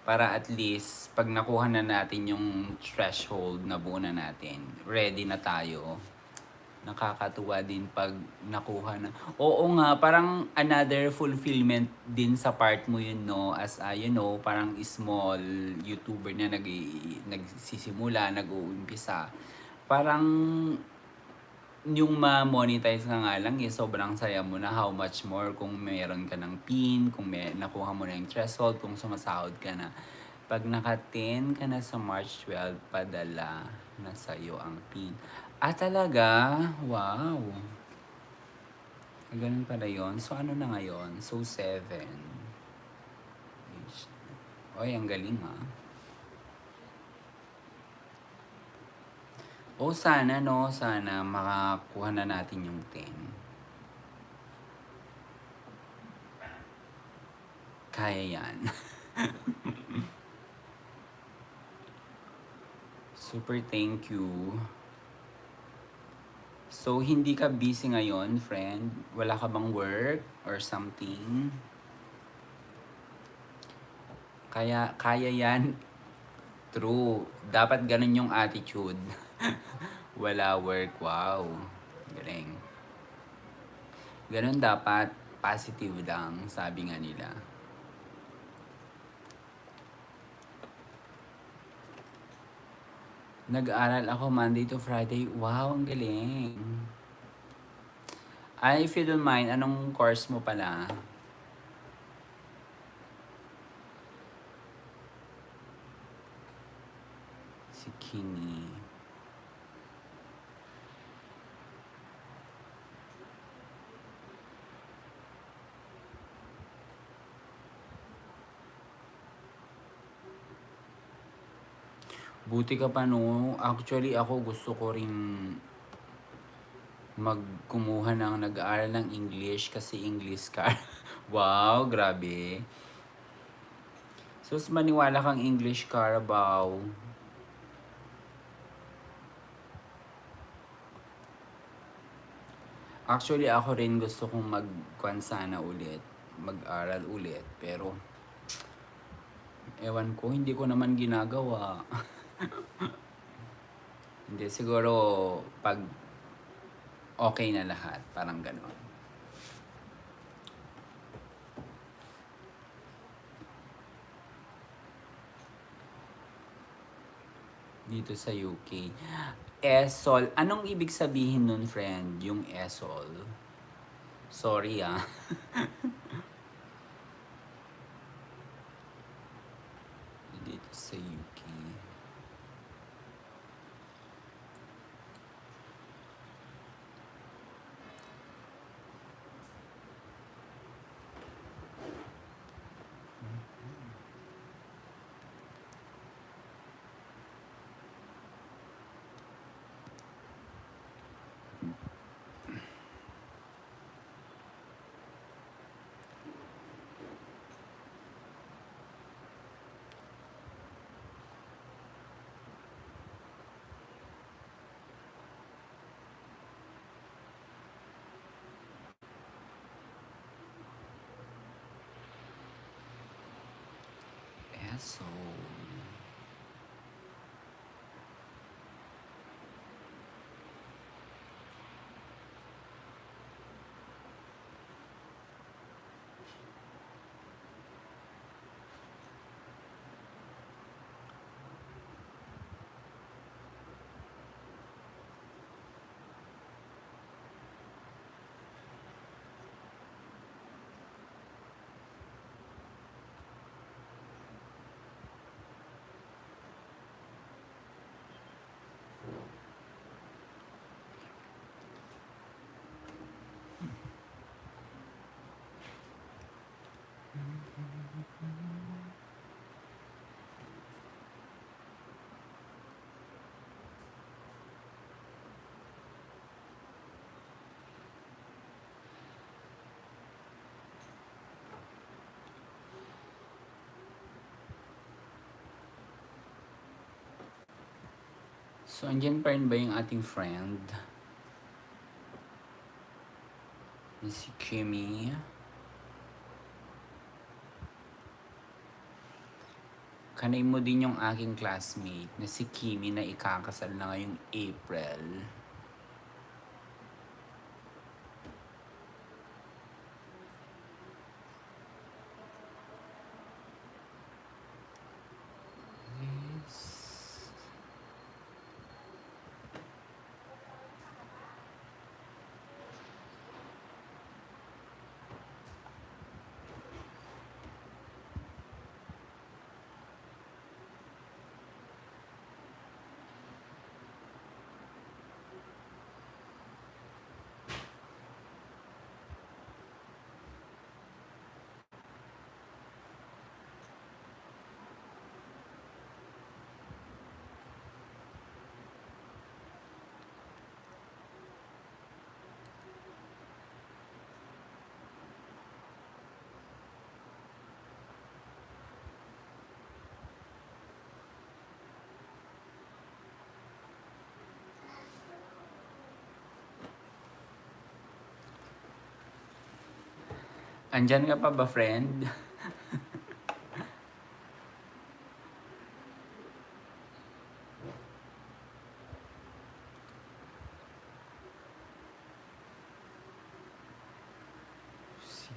A: Para at least, pag nakuha na natin yung threshold na buo na natin, ready na tayo. Nakakatuwa din pag nakuha na. Oo nga, parang another fulfillment din sa part mo yun, no? As, parang small YouTuber na nagsisimula, nag-uumpisa. Parang yung ma-monetize ka nga lang, sobrang saya mo na. How much more kung meron ka ng pin, kung nakuha mo na yung threshold, kung sumasahod ka na. Pag naka-10 ka na sa March 12, padala na sa'yo ang pin. Talaga? Wow. Ganun pala yun. So, ano na ngayon? So, 7. Oy, ang galing ha. Sana, no? Sana makakuha na natin yung 10. Kaya yan. Super thank you. So, hindi ka busy ngayon, friend? Wala ka bang work or something? Kaya yan. True. Dapat ganun yung attitude. Wala work. Wow. Galing. Ganun dapat. positive lang, sabi nga nila. Nag-aaral ako Monday to Friday. Wow, ang galing. Ay, if you don't mind, anong course mo pala? Si Kini. Buti ka pa no. Actually, ako gusto ko rin magkumuha ng nag-aaral ng English kasi English ka. Wow, grabe. Sus, maniwala kang English Carabao. Actually, ako rin gusto kong mag-kwan sana ulit. Mag-aral ulit. Pero, ewan ko, hindi ko naman ginagawa. Hindi, siguro pag okay na lahat. Parang ganon. Dito sa UK. ESOL. Anong ibig sabihin nun, friend? Yung ESOL? Sorry ah. Dito sa UK. ESOL. So, andyan pa rin ba yung ating friend? Si Kimmy. Kanay mo din yung aking classmate na si Kimmy na ikakasal na ngayong April. Andyan ka pa ba, friend? Si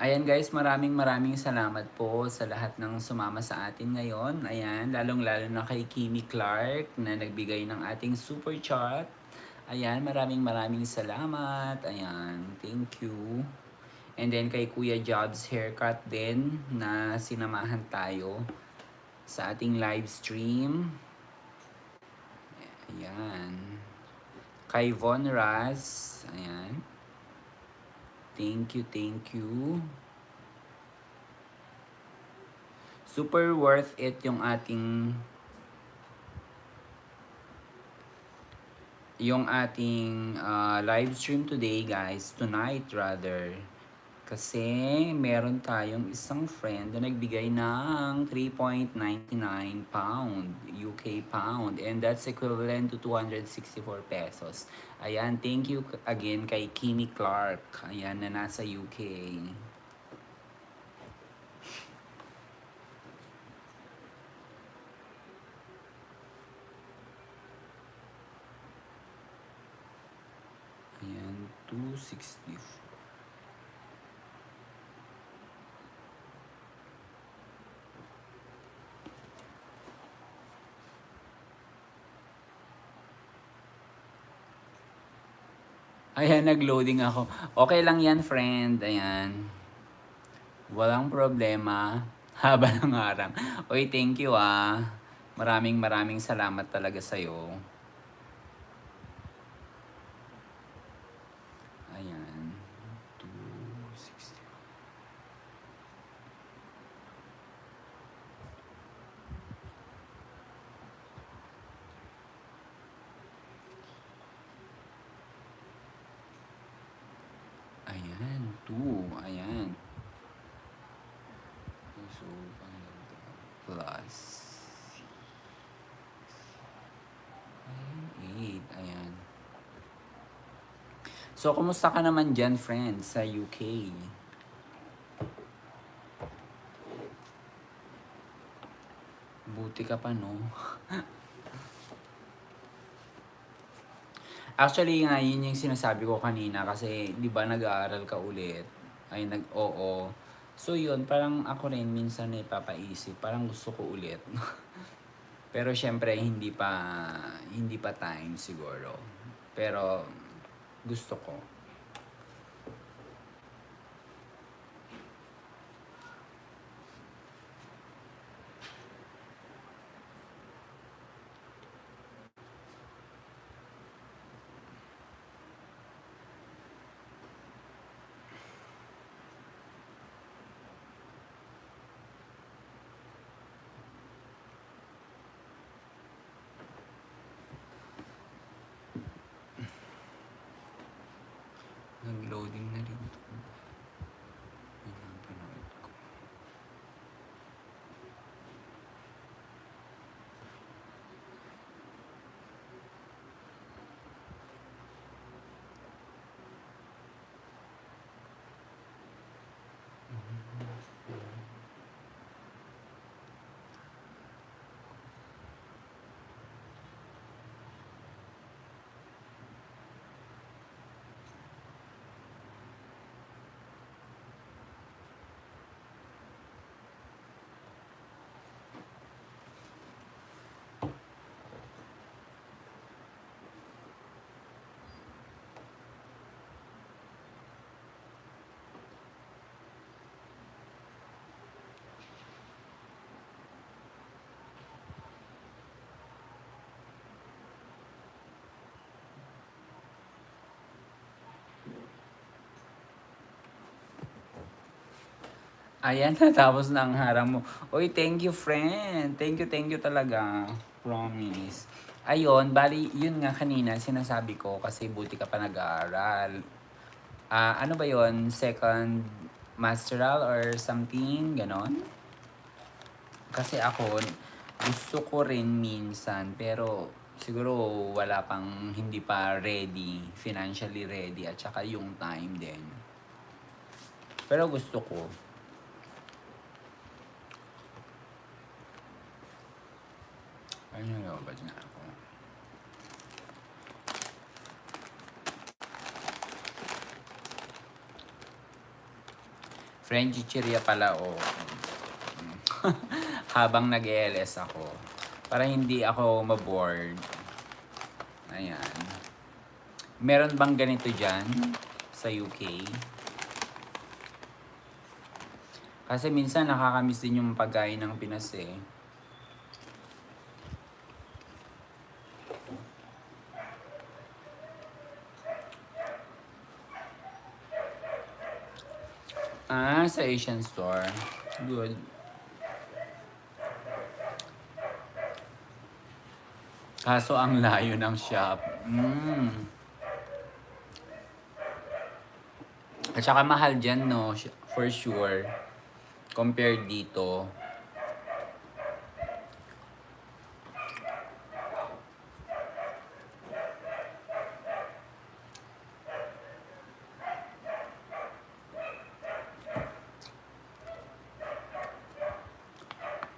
A: Ayan guys, maraming salamat po sa lahat ng sumama sa atin ngayon. Ayan, lalong-lalo na kay Kimi Clark na nagbigay ng ating super chat. Ayan, maraming salamat. Ayan, thank you. And then kay Kuya Jobs Haircut din na sinamahan tayo sa ating live stream. Ayan. Kay Von Raz. Ayan. Thank you, thank you. Super worth it yung ating live stream today guys, tonight rather. Kasi meron tayong isang friend na nagbigay ng 3.99 UK pound, and that's equivalent to 264 pesos. Ayan, thank you again kay Kimi Clark, ayan, na nasa UK. Ayan, 264. Ayan, nag-loading ako. Okay lang yan, friend. Ayan. Walang problema. Haba ng harang. Oy, thank you ah. Maraming salamat talaga sa'yo. Ayan. 260. Ayan. 2. Ayan. So, plus. Ayan, 8. Ayan. So, kumusta ka naman dyan, friend, sa UK? Buti ka pa, no? Actually, nga, yun yung sinasabi ko kanina kasi, di ba, nag-aaral ka ulit? Ay, oo. So, yun, parang ako rin minsan papaisip, parang gusto ko ulit. Pero, syempre, hindi pa time siguro. Pero, gusto ko. Nag-loading na rin ito. Ayan, panood ko. Ayan, natapos na ang harang mo. Uy, thank you, friend. Thank you talaga. Promise. Ayun, bali, yun nga kanina, sinasabi ko kasi buti ka pa nag-aaral. Ano ba yon? Second masteral or something? Ganon? Kasi ako, gusto ko rin minsan, pero siguro wala pang, hindi pa ready, financially ready, at saka yung time din. Pero gusto ko. Ano ba na ako? French chichirya pala o habang nag-ELS ako. Para hindi ako mabored. Ayan. Meron bang ganito dyan sa UK? Kasi minsan nakakamiss din yung pagkain ng Pinas eh. Ah, sa Asian store. Good. Kaso ang layo ng shop. At saka mahal dyan, no? For sure. Compared dito.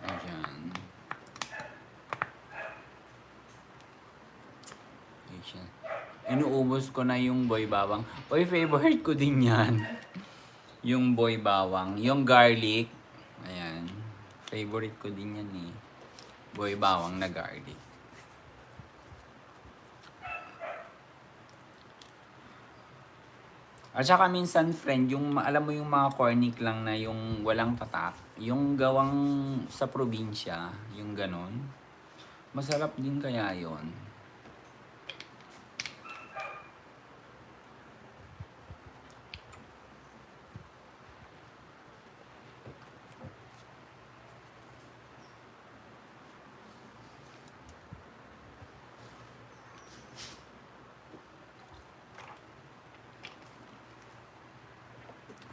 A: Ayan. Asian. Inuubos ko na yung boy bawang. Oy, favorite ko din yan. Yung boy bawang. Yung garlic. Ayan. Favorite ko din yan eh. Boy bawang na garlic. At saka minsan, friend, yung alam mo yung mga cornic lang na yung walang tatak. Yung gawang sa probinsya. Yung ganon. Masarap din kaya yon.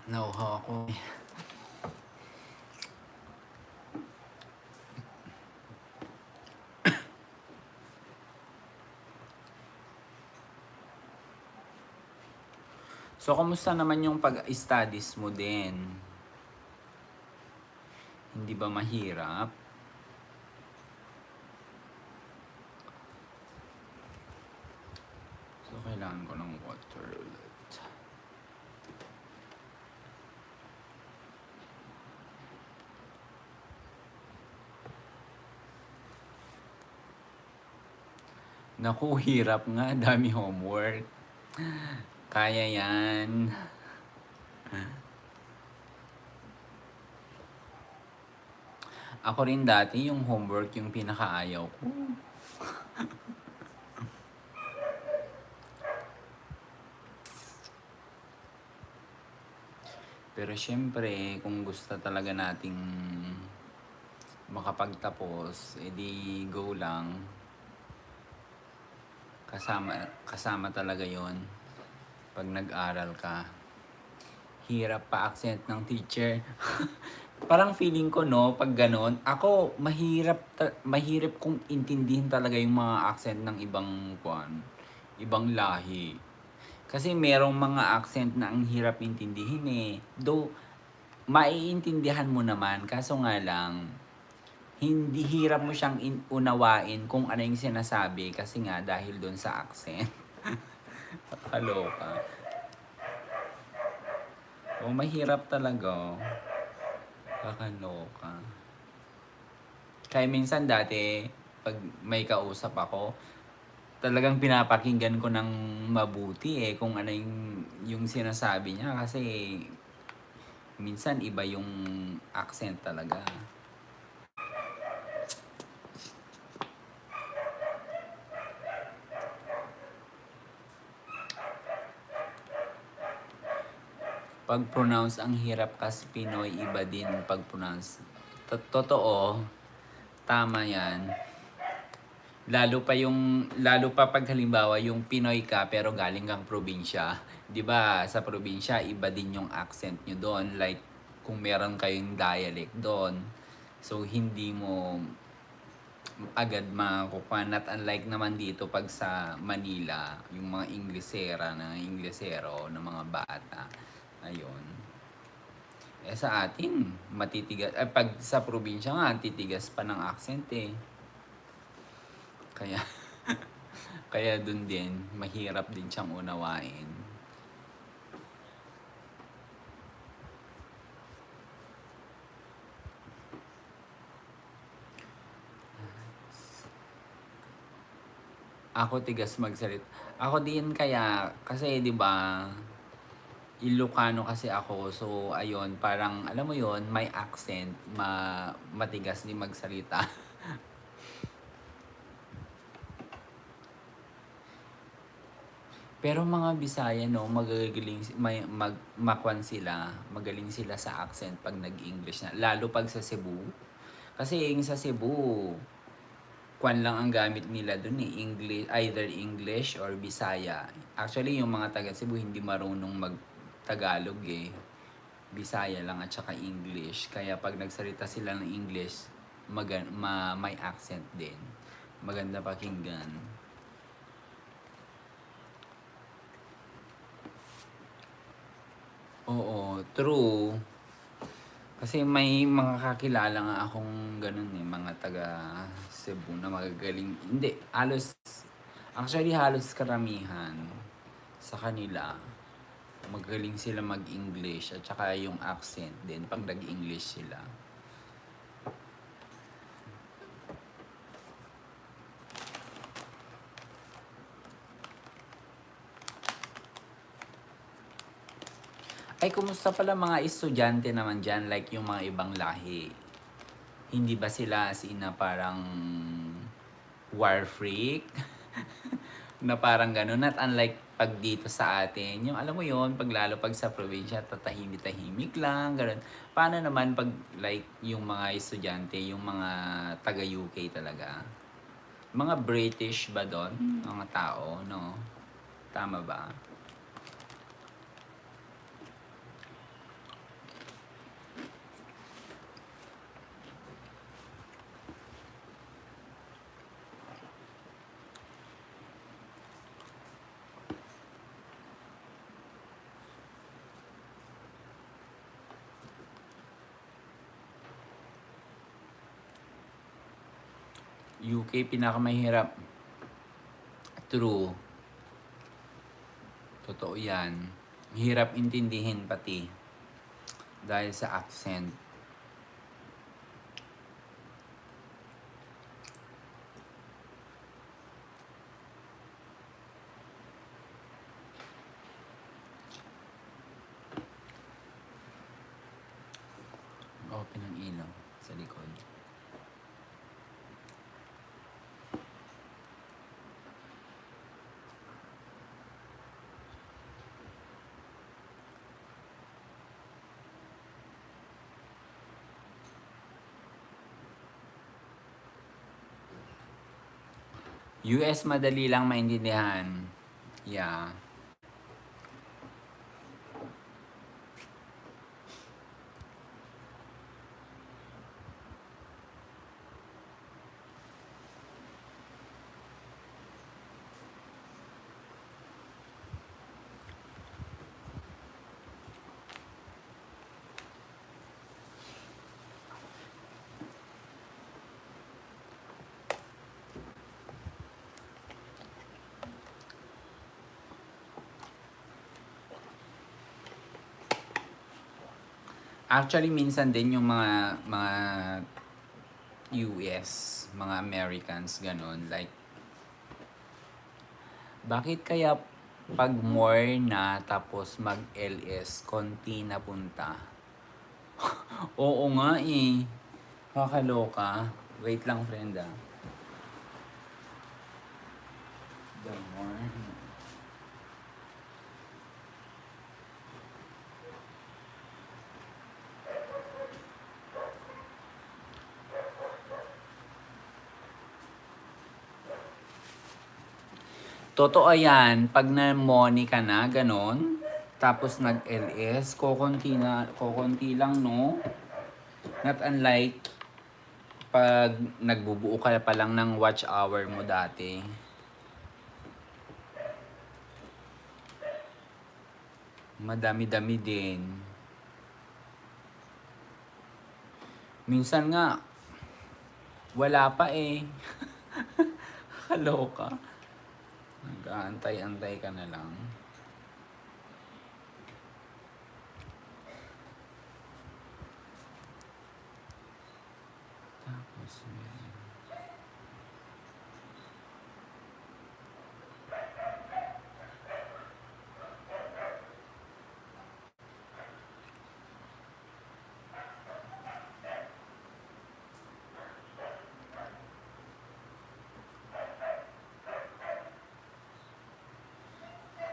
A: Nauhaw ako. So, kamusta naman yung pag-studies mo din? Hindi ba mahirap? So, kailangan ko ng water ulit. Naku, hirap nga. Dami homework. Kaya yan. Ako rin dati yung homework yung pinakaayaw ko. Pero syempre, kung gusto talaga nating makapagtapos, edi go lang. Kasama talaga yon pag nag-aral ka. Hirap pa accent ng teacher. Parang feeling ko no, pag ganon, ako mahirap kong intindihin talaga yung mga accent ng ibang lahi. Kasi merong mga accent na ang hirap intindihin eh. Though, maiintindihan mo naman, kaso nga lang, hindi hirap mo siyang unawain kung ano yung sinasabi kasi nga dahil doon sa accent. Kaloka. Oh, mahirap talaga. Kakaloka. Kaya minsan dati, pag may kausap ako, talagang pinapakinggan ko ng mabuti eh kung ano yung sinasabi niya kasi minsan iba yung accent talaga. Pag-pronounce ang hirap kasi Pinoy, iba din pag-pronounce. Totoo, tama yan. Lalo pa pag halimbawa yung Pinoy ka pero galing kang probinsya. 'Di ba? Sa probinsya iba din yung accent nyo doon, like kung meron kayong dialect doon. So hindi mo agad makukuha. Not unlike naman dito pag sa Manila, yung mga Inglesero ng mga bata. Ayun. Eh sa atin, matitigas. Pag sa probinsya nga, titigas pa ng accent eh. Kaya, kaya dun din, mahirap din siyang unawain. Ako tigas magsalit. Ako din kaya, kasi 'di ba, Ilocano kasi ako. So ayun, parang alam mo 'yon, may accent, matigas din magsalita. Pero mga Bisaya no, magagaling makwan sila, magaling sila sa accent pag nag-English na, lalo pag sa Cebu. Kasi yung sa Cebu, kwan lang ang gamit nila dun eh, English, either English or Bisaya. Actually, yung mga taga Cebu hindi marunong mag-Tagalog eh. Bisaya lang at saka English. Kaya pag nagsalita sila ng English, may accent din. Maganda pakinggan. Oo, true. Kasi may mga kakilala nga akong ganun eh, mga taga Cebu na magagaling. Hindi, actually halos karamihan sa kanila, magaling sila mag-English at saka yung accent din pag nag-English sila. Ay, kumusta pala mga estudyante naman dyan, like yung mga ibang lahi? Hindi ba sila as in na parang war freak? Na parang ganun, not unlike pag dito sa atin, yung alam mo yon, pag lalo pag sa probinsya, tatahimik-tahimik lang, ganun. Paano naman pag like yung mga estudyante, yung mga taga UK talaga? Mga British ba doon? Mga tao, no? Tama ba? UK pinakamahirap. True. Totoo yan. Hirap intindihin pati. Dahil sa accent. Open ang ilaw sa likod. US madali lang maintindihan. Yeah. Actually, minsan din yung mga US, mga Americans, ganun. Like, bakit kaya pag more na tapos mag-LS, konti na punta? Oo nga eh. Kakaloka. Wait lang, friend ah. The more. Totoo yan. Pag na-money ka na, ganon, tapos nag-LS, kokonti lang, no? Not unlike pag nagbubuo ka pa lang ng watch hour mo dati. Madami-dami din. Minsan nga, wala pa eh. Kaloka. Nag-aantay-antay ka na lang. Tapos,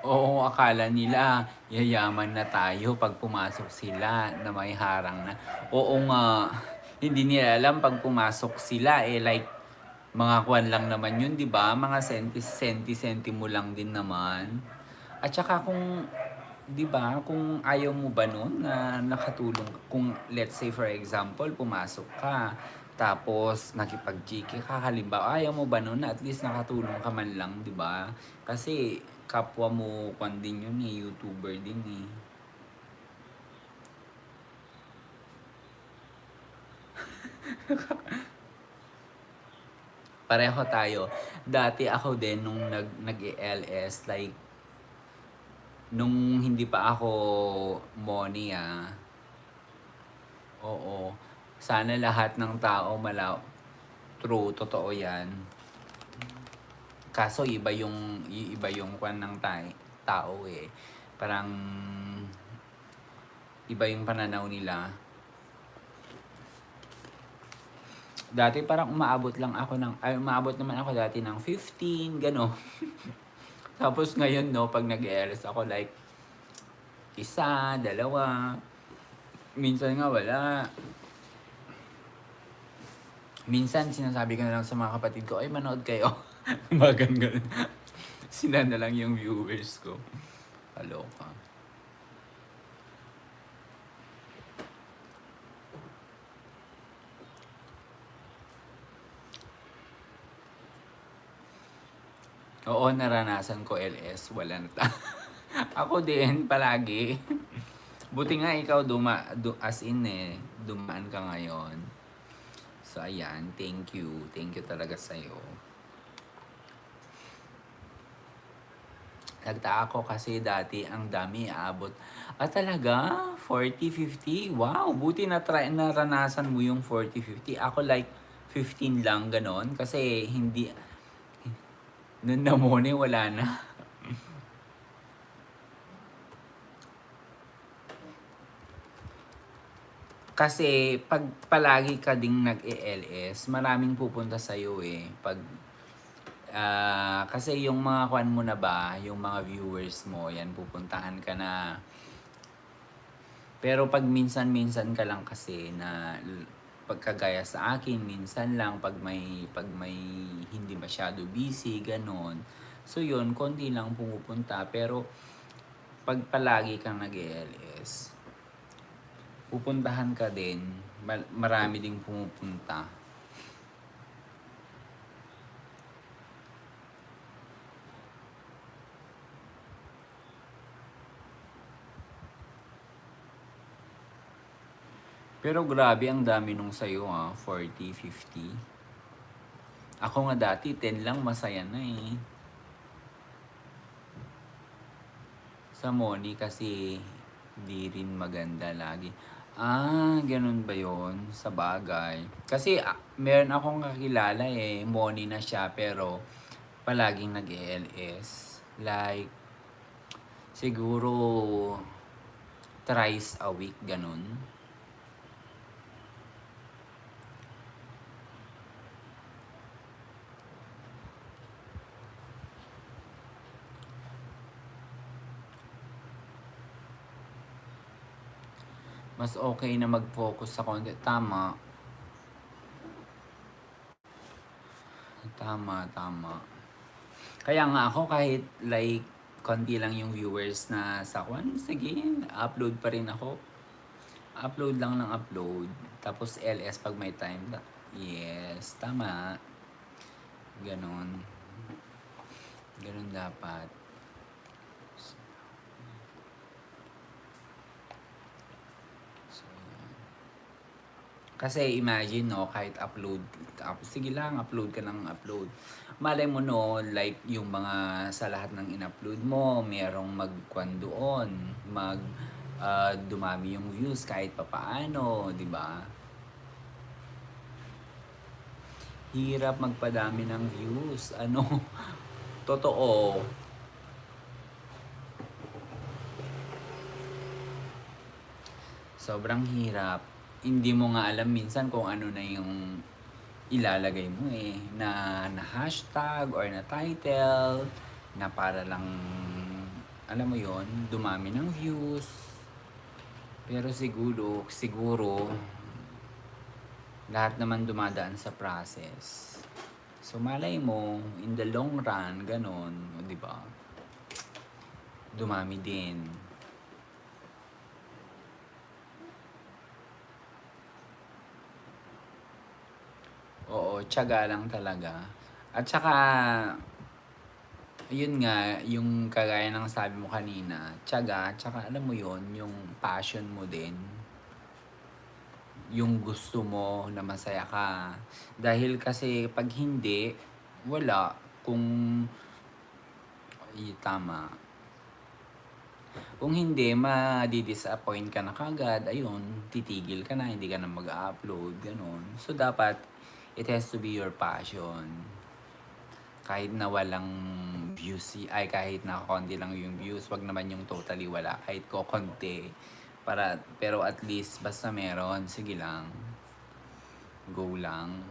A: Oo, akala nila yayaman na tayo pag pumasok sila na may harang na. Oo nga, hindi nila alam pag pumasok sila like mga kwan lang naman yun, 'di ba? Mga senti-senti mo lang din naman. At saka kung 'di ba, kung ayaw mo ba nun na nakatulong kung let's say for example, pumasok ka tapos nakipag-GC ka, halimbawa ayaw mo ba nun na at least nakatulong ka man lang, 'di ba? Kasi kapwa mo kwan din yun eh, YouTuber din eh. Pareho tayo. Dati ako din nung nag-ELS like nung hindi pa ako Moni oo. Sana lahat ng tao true, totoo 'yan. Kaso iba yung kwan ng tao eh. Parang iba yung pananaw nila. Dati parang umaabot naman ako dati ng 15, gano. Tapos ngayon no, pag nag-ELS ako like isa, dalawa, minsan nga wala. Minsan sinasabi ko na lang sa mga kapatid ko, ay manood kayo. Mga ganun. Sila na lang yung viewers ko. Kaloka. Oo, naranasan ko LS. Wala na ako din, palagi. Buti nga ikaw as in dumaan ka ngayon. So, ayan. Thank you. Thank you talaga sa'yo. Nagtaka ako kasi dati ang dami aabot. Talaga? 40, 50? Wow! Buti naranasan mo yung 40, 50. Ako like 15 lang ganon. Kasi hindi, nun na muna wala na. Kasi pag palagi ka ding nag-ELS, maraming pupunta sa'yo eh. Kasi yung mga kwan mo na ba, yung mga viewers mo, yan pupuntahan ka na. Pero pag minsan-minsan ka lang kasi na pagkagaya sa akin, minsan lang pag may hindi masyado busy, ganon. So yun, konti lang pumupunta. Pero pag palagi kang nag-ELS, pupuntahan ka din, marami ding pumupunta. Pero grabe ang dami nung sa'yo 40, 50. Ako nga dati 10 lang masaya na eh. Sa Moni kasi di rin maganda lagi. Ganun ba yon sa bagay? Kasi meron akong kakilala eh, Moni na siya pero palaging nag-ELS. Like, siguro thrice a week, ganun. Mas okay na mag-focus sa content. Tama. Tama. Kaya nga ako kahit like konti lang yung viewers na sa kwan, sige, upload pa rin ako. Upload lang ng upload. Tapos LS pag may time. Yes, tama. Ganon. Ganon dapat. Kasi imagine kahit upload, sige lang, upload ka ng upload. Malay mo like yung mga sa lahat ng in-upload mo, merong magkwan doon, dumami yung views kahit papaano, di ba? Hirap magpadami ng views. Totoo. Sobrang hirap. Hindi mo nga alam minsan kung ano na yung ilalagay mo na hashtag or na title na para lang alam mo yon, dumami ng views. Pero siguro, lahat naman dumadaan sa process. So malay mo, in the long run, ganon, o di ba? Dumami din. Oo, tiyaga lang talaga. At saka, yun nga, yung kagaya ng sabi mo kanina, tiyaga, tsaka alam mo yun, yung passion mo din. Yung gusto mo na masaya ka. Dahil kasi pag hindi, wala. Kung, tama. Kung hindi, ma-disappoint ka na kagad, ayun, titigil ka na, hindi ka na mag-upload, ganun. So, dapat, it has to be your passion. Kahit na walang views, ay kahit na konti lang yung views, wag naman yung totally wala, kahit ko konti. Pero at least, basta meron, sige lang. Go lang.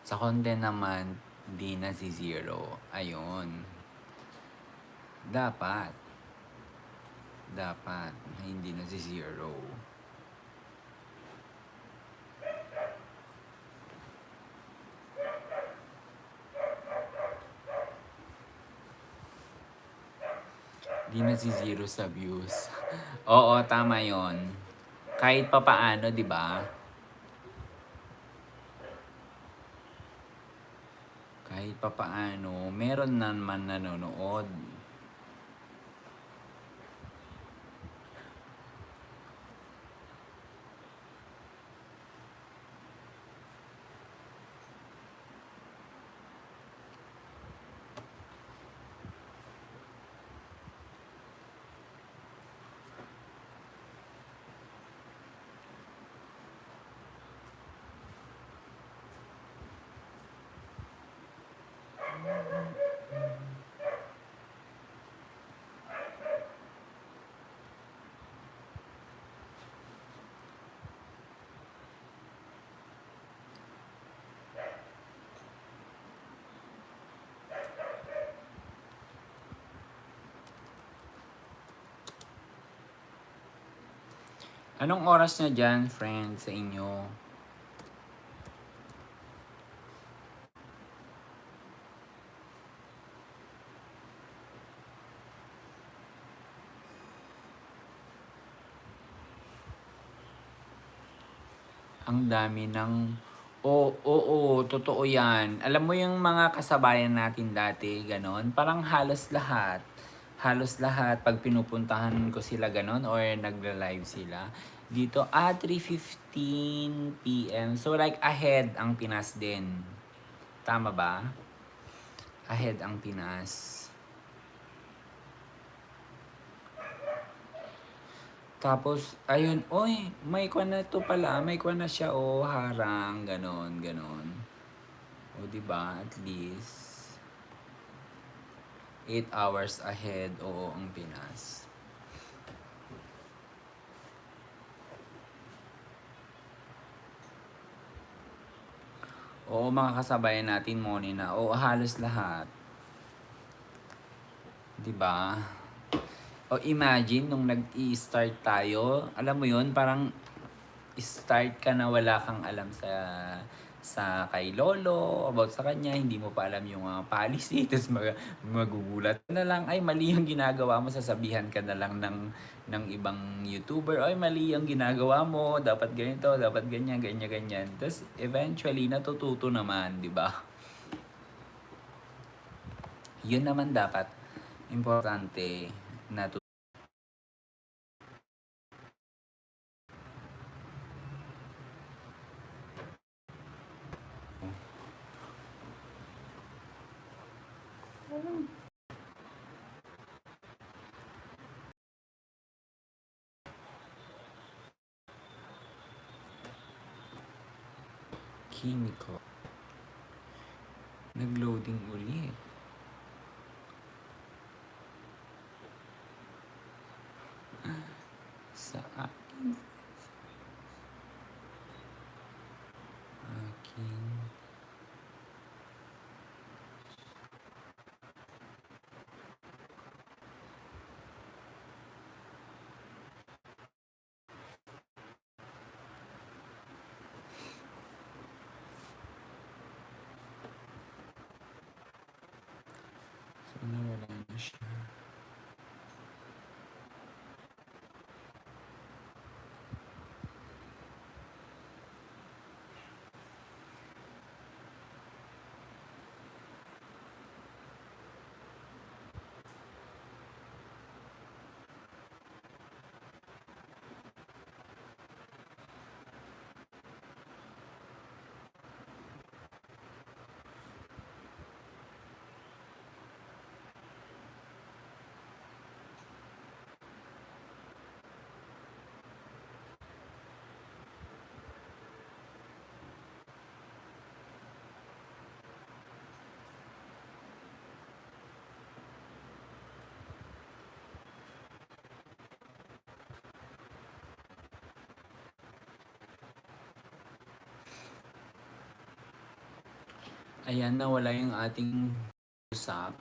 A: Sa content naman, di na si zero. Ayun. Dapat. Dapat. Hindi na si zero. Di na si zero sa views. Oo, tama yon. Kahit pa paano, di ba? Kahit pa paano, meron naman nanonood. Anong oras na dyan, friend, sa inyo? Ang dami ng... Oo, totoo yan. Alam mo yung mga kasabayan natin dati, ganon, parang halos lahat, pag pinupuntahan ko sila ganon, or nagla-live sila, dito, 3:15 p.m. So, like, ahead ang Pinas din. Tama ba? Ahead ang Pinas. Tapos, ayun, oy, may kwan na to pala, may kwan na siya, harang, ganon, ganon. O, diba, at least, 8 hours ahead, oo, ang Pinas. Oo, mga kasabayan natin, Moni na, oo, halos lahat. Diba? O, imagine, nung nag-i-start tayo, alam mo yun, parang start ka na wala kang alam sa kay lolo, about sa kanya, hindi mo pa alam yung policy, tapos magugulat ka na lang, ay mali yung ginagawa mo, sasabihan ka na lang ng ibang YouTuber, ay mali yung ginagawa mo, dapat ganito, dapat ganyan, ganyan, ganyan. Tapos eventually, natututo naman, di ba? Yun naman dapat, importante, natututo. Kimiko. Nag-loading ulit. Sa akin. So, nawala na siya. Ayan, nawala yung ating usap.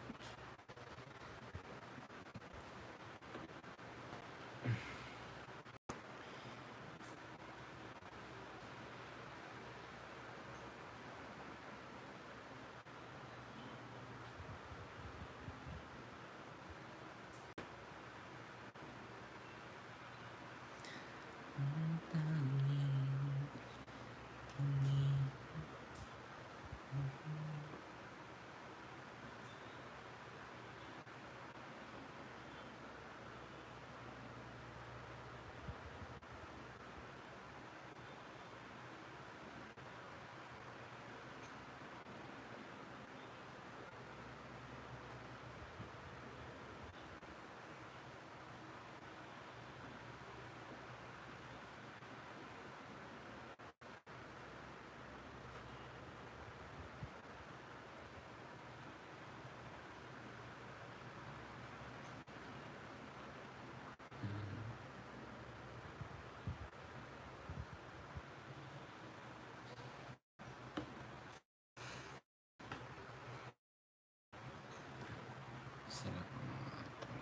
A: Sarap mga ito.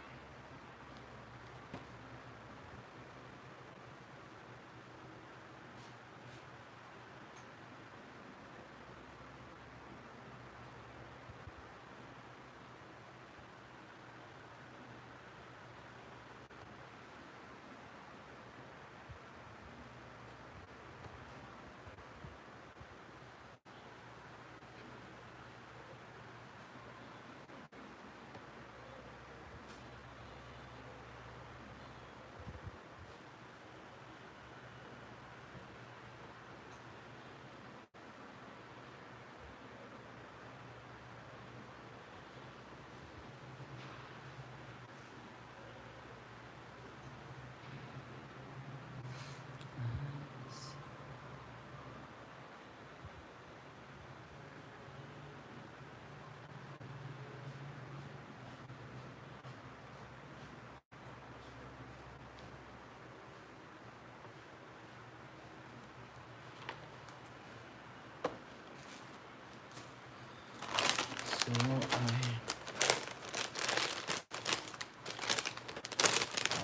A: So,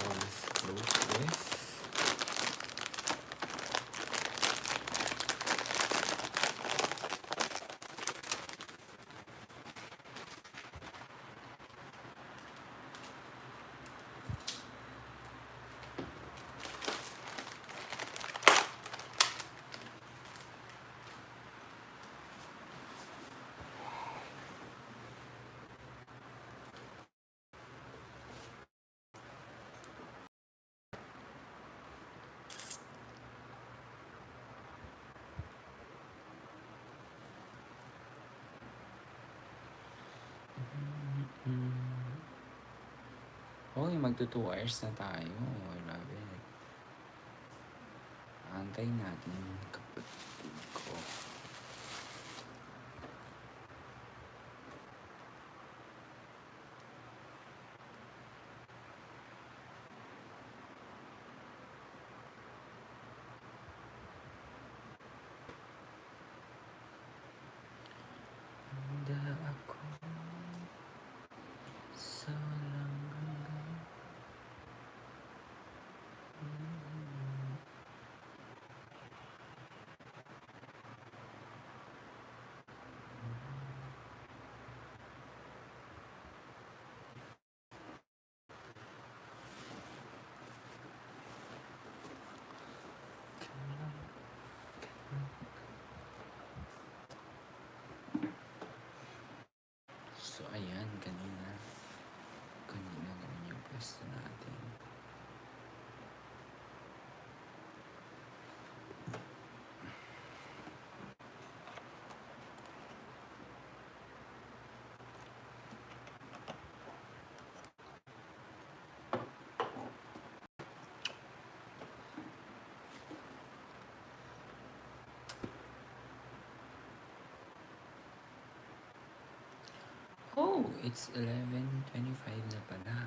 A: let's close this. Hoy, magto 2 hours na tayo. I love it. Antayin natin yung kapatid ko. Ayan, kanina. Kanina ganun yung pwesto natin. Oh, it's 11:25 na pala.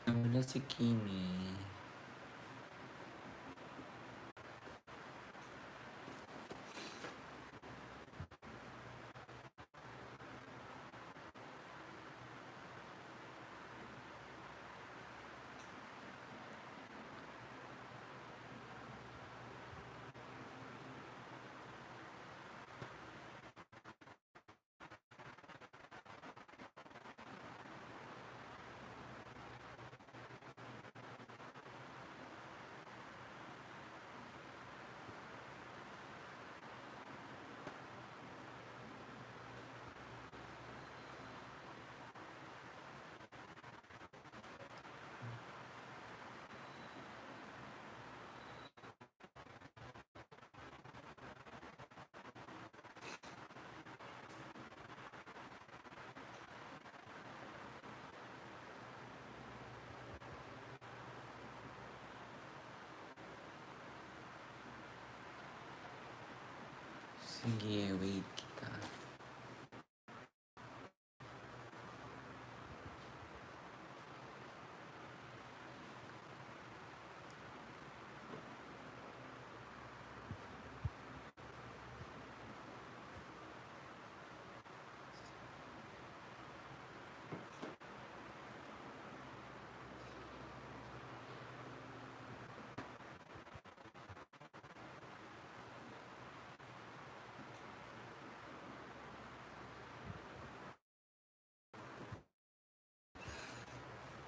A: Nawala si Kimi. Sige, wait kita.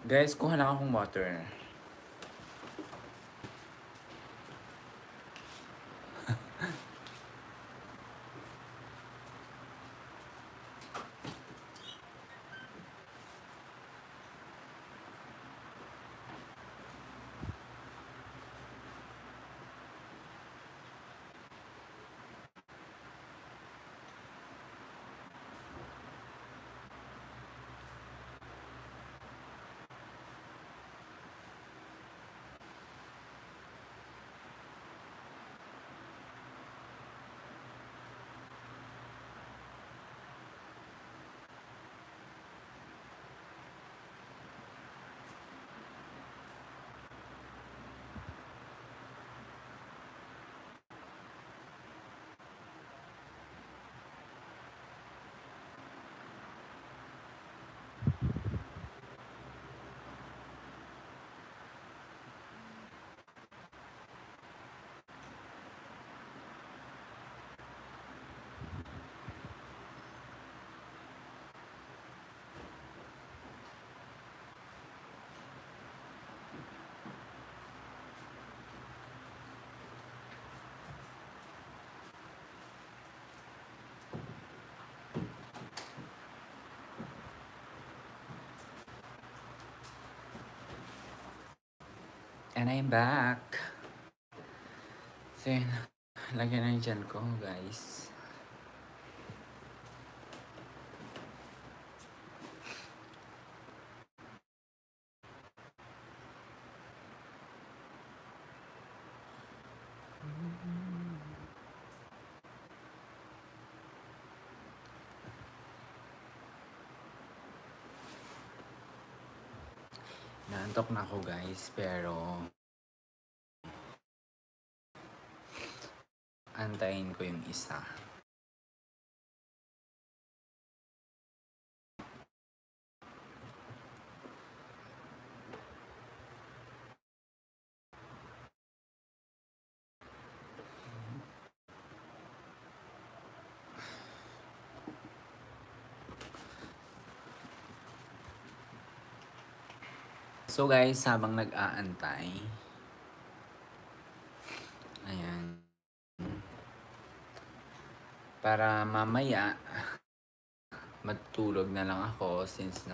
A: Guys, kuha lang akong water. And I'm back. So yun, lagyan na yung dyan ko, guys. Naantok na ako, guys, pero antayin ko yung isa. So guys, habang nag-aantay, ayan, para mamaya matulog na lang ako since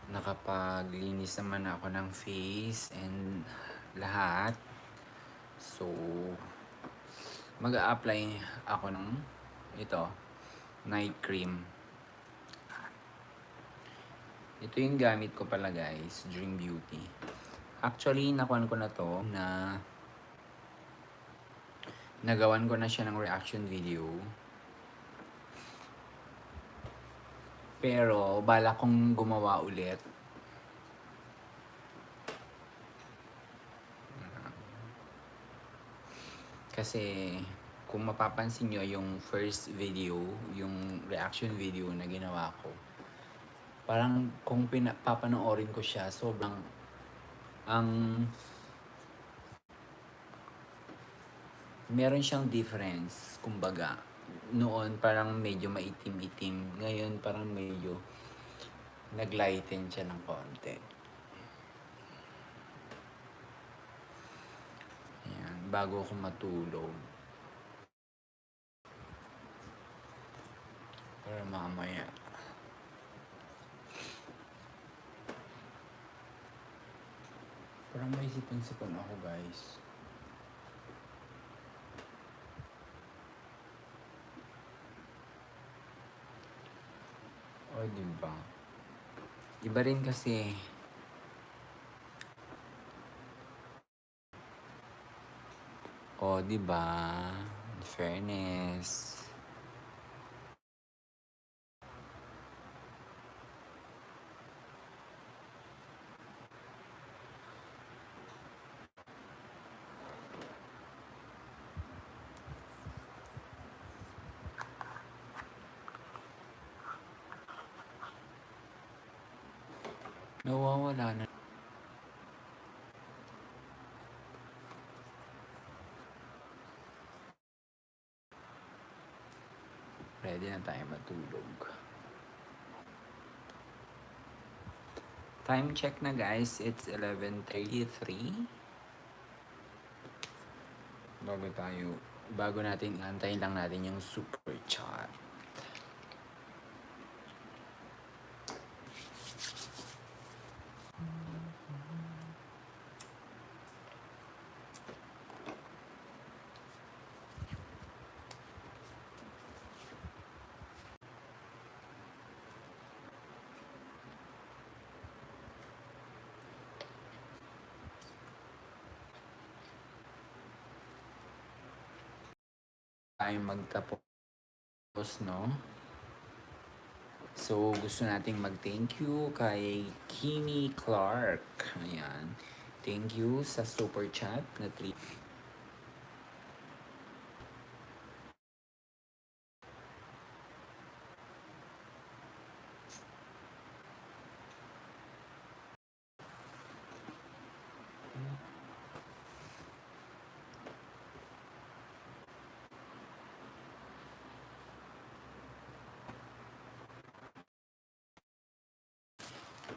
A: nakapaglinis naman ako ng face and lahat. So, mag-a-apply ako ng ito, night cream. Ito yung gamit ko pala guys, Dream Beauty. Actually, nakuhan ko na to na nagawan ko na siya ng reaction video. Pero, bala kong gumawa ulit. Kasi, kung mapapansin nyo yung first video, yung reaction video na ginawa ko, parang kung papanoorin ko siya, sobrang ang meron siyang difference, kumbaga. Noon parang medyo maitim-itim, ngayon parang medyo naglighten siya ng konti. Ayan, bago ako matulog. Para mamaya. Parang may sipon-sipon ako guys. O, diba? Iba rin kasi. O, diba? In fairness. Nawawala na. Ready na tayo matulog. Time check na guys, it's 11:33. Bago natin antayin lang natin yung super chat. Tayo magtapos, no? So, gusto nating mag-thank you kay Kimi Clark. Ayan. Thank you sa super chat na 3.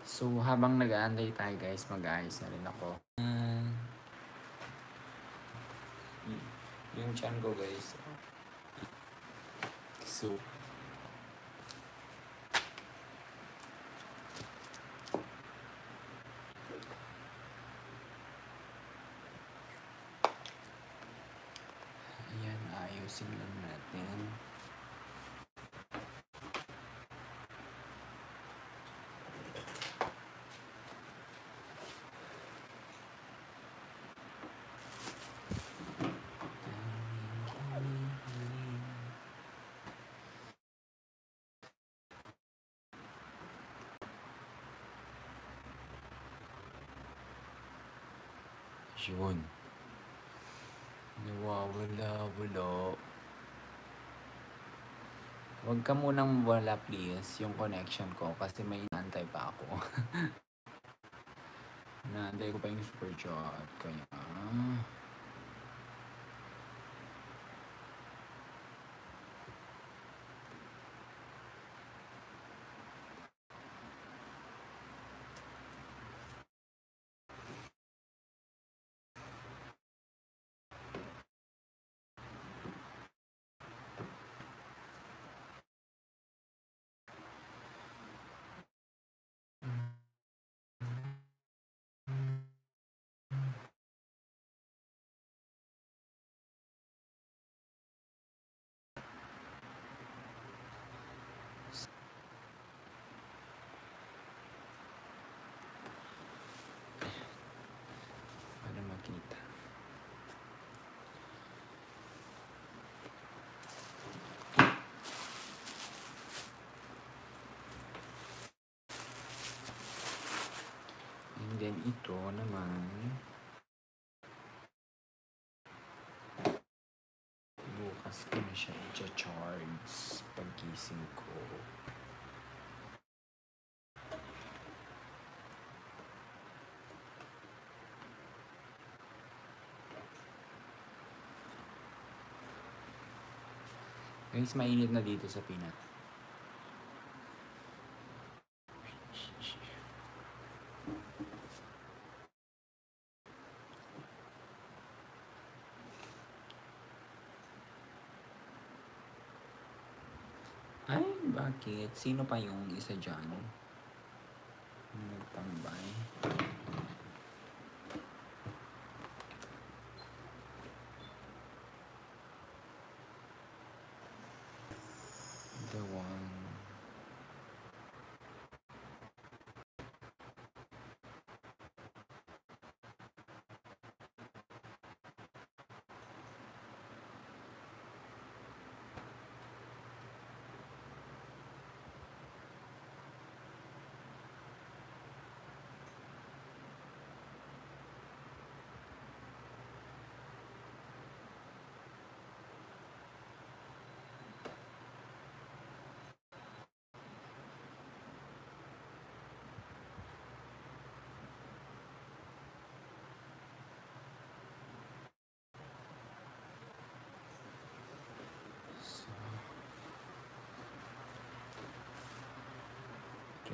A: So, habang nag-aantay tayo guys, mag-aayos na rin ako. Yung chan ko guys. So, ayan, ayusin lang natin. Yun. Nawawala. Huwag ka munang wala please, yung connection ko kasi may inaantay pa ako. Naantay ko pa yung super chat. Kaya, then ito naman, bukas ko na siya i-charge paggising ko. Guys, mainit na dito sa Pinas. Ay, bakit? Sino pa yung isa dyan? Nagtambay. The one.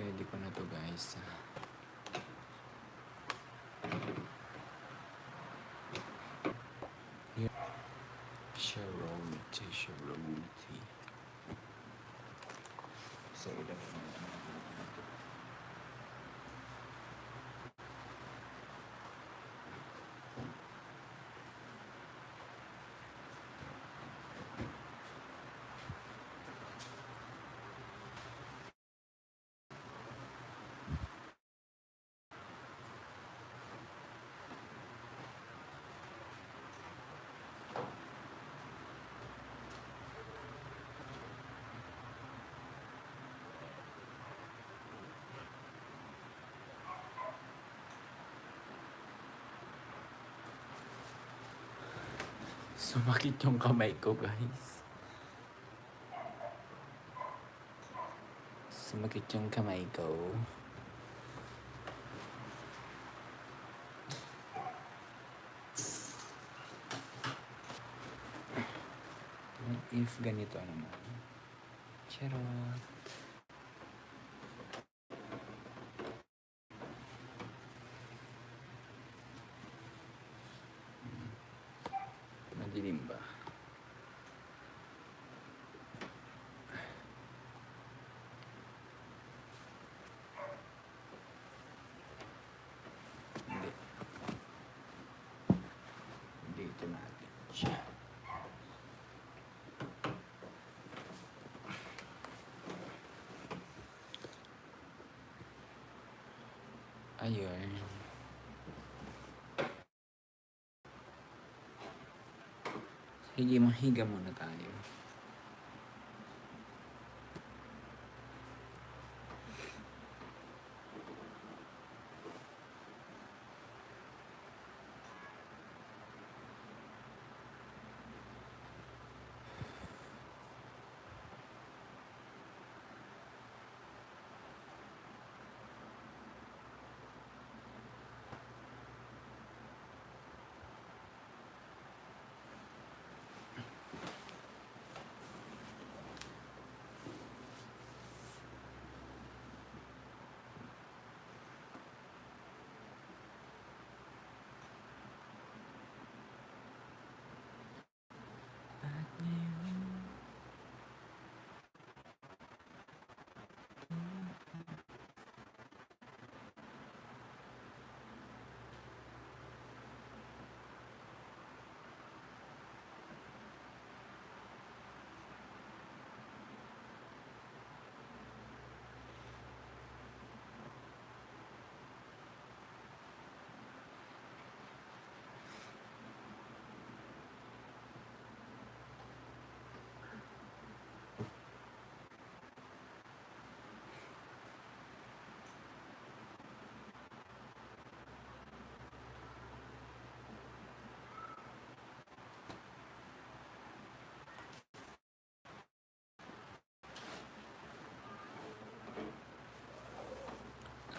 A: Ready ko na to, guys. Sharoti. So, ilagay mo na. Sumakit yung kamay ko, guys. Sumakit yung kamay ko. What if ganito naman? Charot. Madilim ba? Hindi. Dito natin siya. Ayun. Sige, mahiga muna tayo.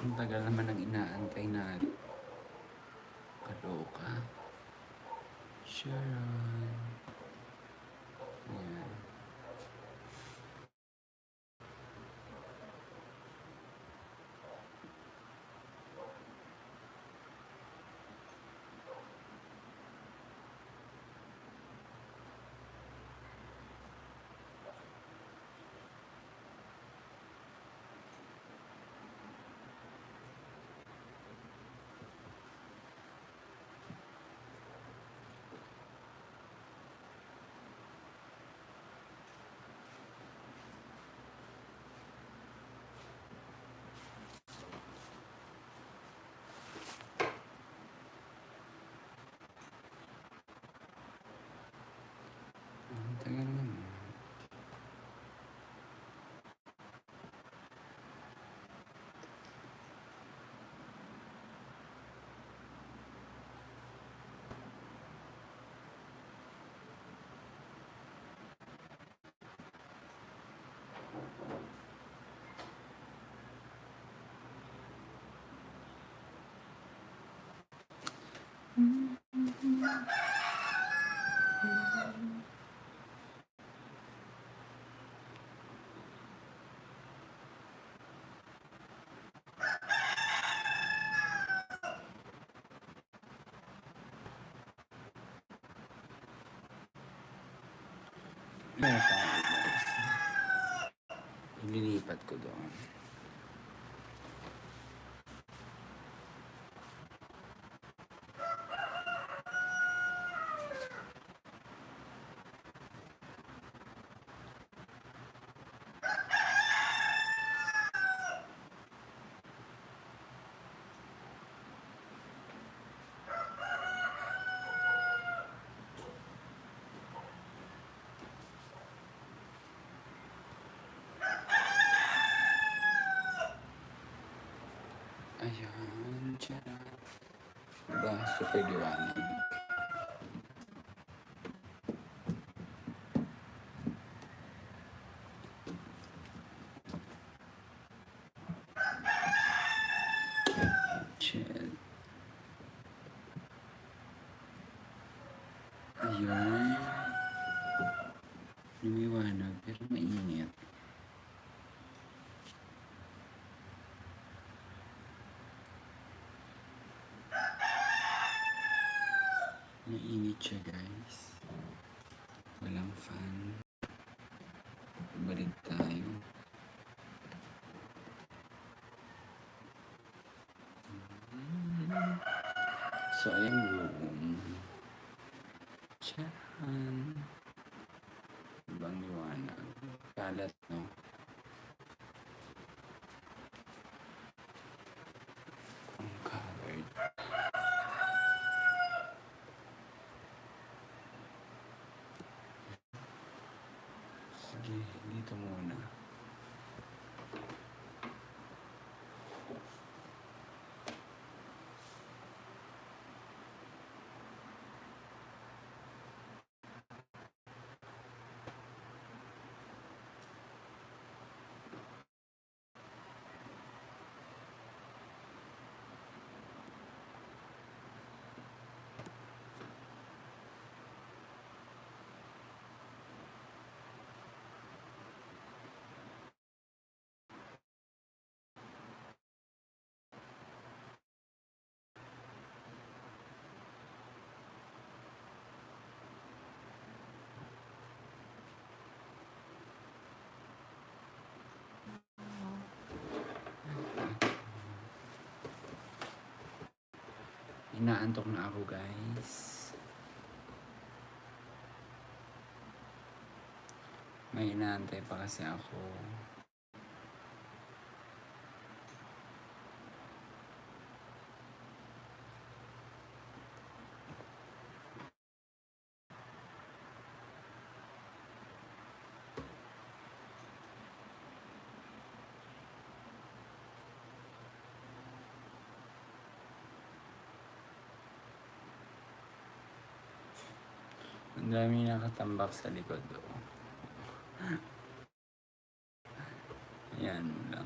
A: Ang tagal naman ang inaantay natin. Kaloka. Sharon. Ayan. Ang tagal naman. Ano tayo guys? Ililipat ko doon. Ayan, tiyan. Diba? Super liwanag. Tiyan. Ayan. Lumiwanag pero mainit. Mainit siya guys. Walang fan. Balik tayo. So ayan room. Tiyan. Ibang liwanag. Kalat no? Ang colored. Sige, dito muna. Inaantok na ako guys. May inaantay pa kasi ako. Ang dami nakatambak sa likod do. Yan lang.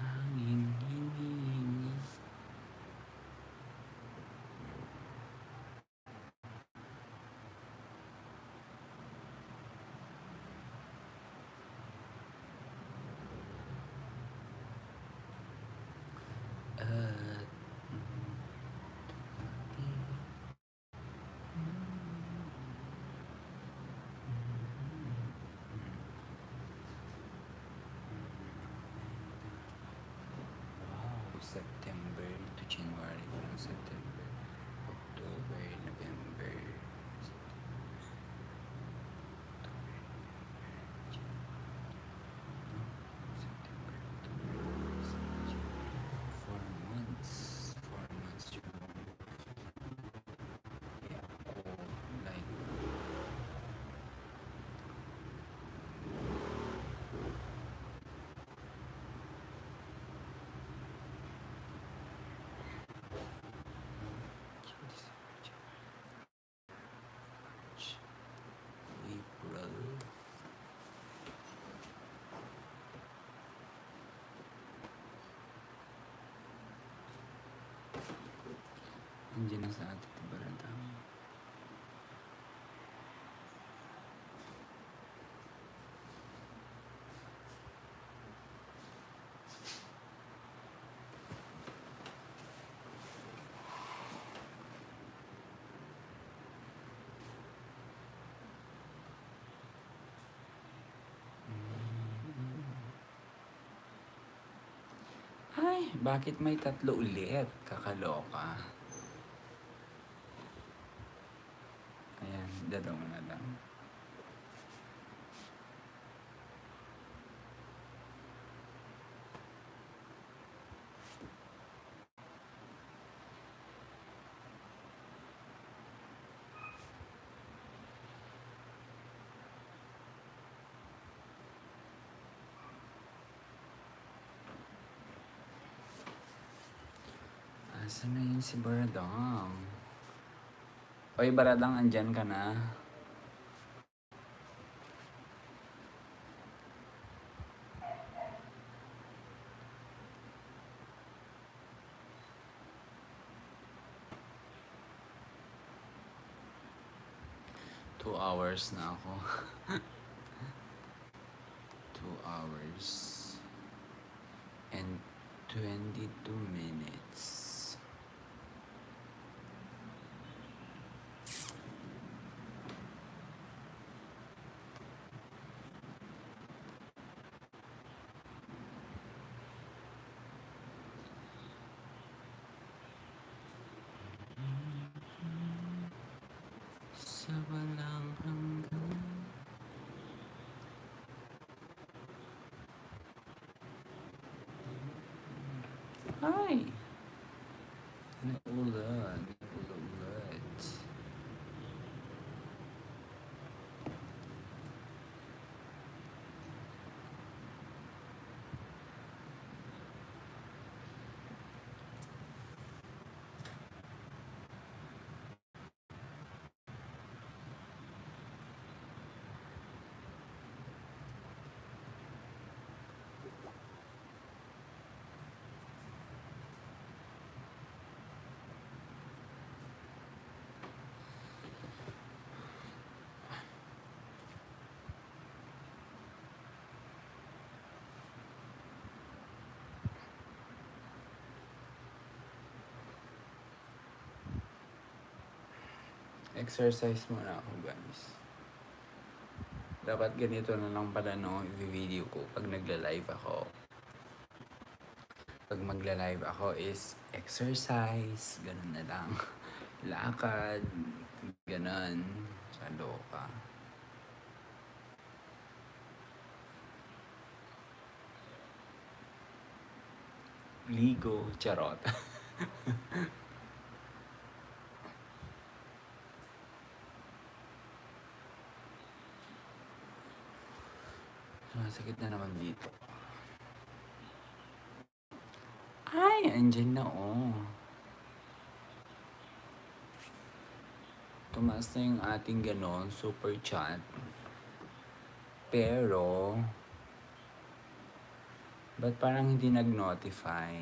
A: Hangin, hingi. At wow, September to January, parang September, October, November, September, October, 4 months. 4 months yung ako, like, April. Andiyan na sa ating baratang. Ay, bakit may tatlo ulit? Kakaloka. Ayan, dalawa na lang. Asan na yun si Baradang? Oy, Baradang, andyan ka na? Two hours na ako. 2 hours and 22 minutes. Sa walang hanggan. Hi! Naulan. Ulan. Exercise muna ako, guys. Dapat ganito na lang pala, no, i-video ko pag nagla-live ako. Pag magla-live ako is exercise, ganun na lang. Lakad, ganun. Sa loka. Ligo, charot. Masakit na naman dito. Ay, andyan na, oh. Tumaas na yung ating ganon, super chat. Pero, Ba't parang hindi nag-notify?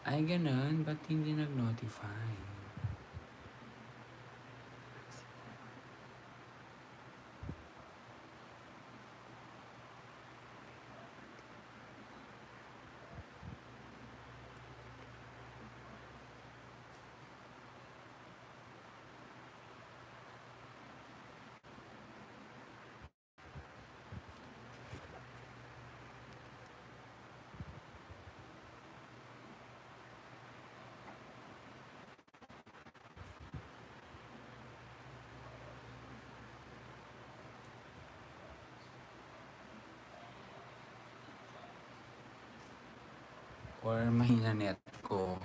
A: Ay, ganun. Ba't hindi nag-notify? Or mahina net ko?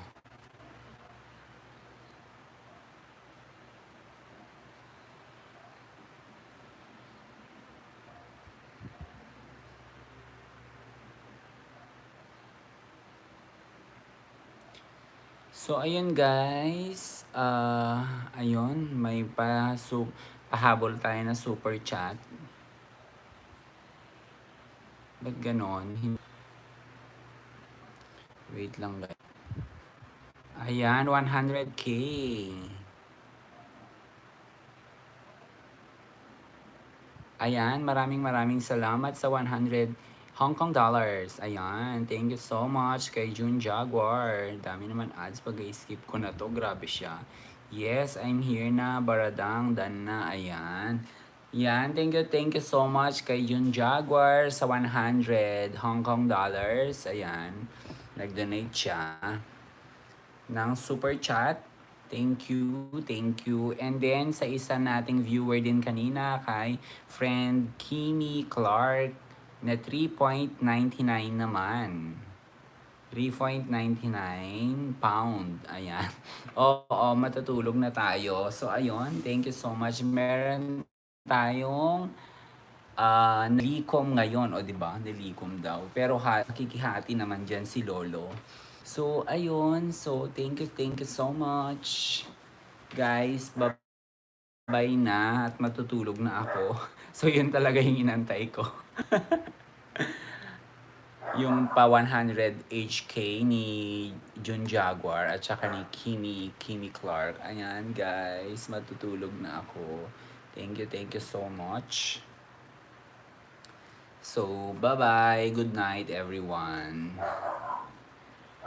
A: So, ayun guys. Ayun. May pahabol tayo na super chat. Ba't ganon? Wait lang guys. Ayan, 100K. Ayan, maraming salamat sa 100 Hong Kong dollars. Ayan, thank you so much kay June Jaguar. Dami naman ads pag i-skip ko na to. Grabe siya. Yes, I'm here na. Baradang, dan na. Ayan. Yan, thank you so much kay June Jaguar sa 100 Hong Kong dollars. Ayan, nag-donate siya ng super chat. Thank you, thank you. And then sa isa nating viewer din kanina kay friend Kimi Clark na 3.99 naman. 3.99 pound. Ayan. Oo, matutulog na tayo. So ayun, thank you so much. Meron tayong nalikom ngayon, o 'di ba? Nalikom daw. Pero nakikihati naman diyan si Lolo. So ayun, so thank you so much. Guys, bye na at matutulog na ako. So yun talaga yung inantay ko. Yung pa 100 HK ni Jun Jaguar at saka ni Kimi Clark. Ayan guys, matutulog na ako. Thank you so much. So, bye-bye. Good night, everyone.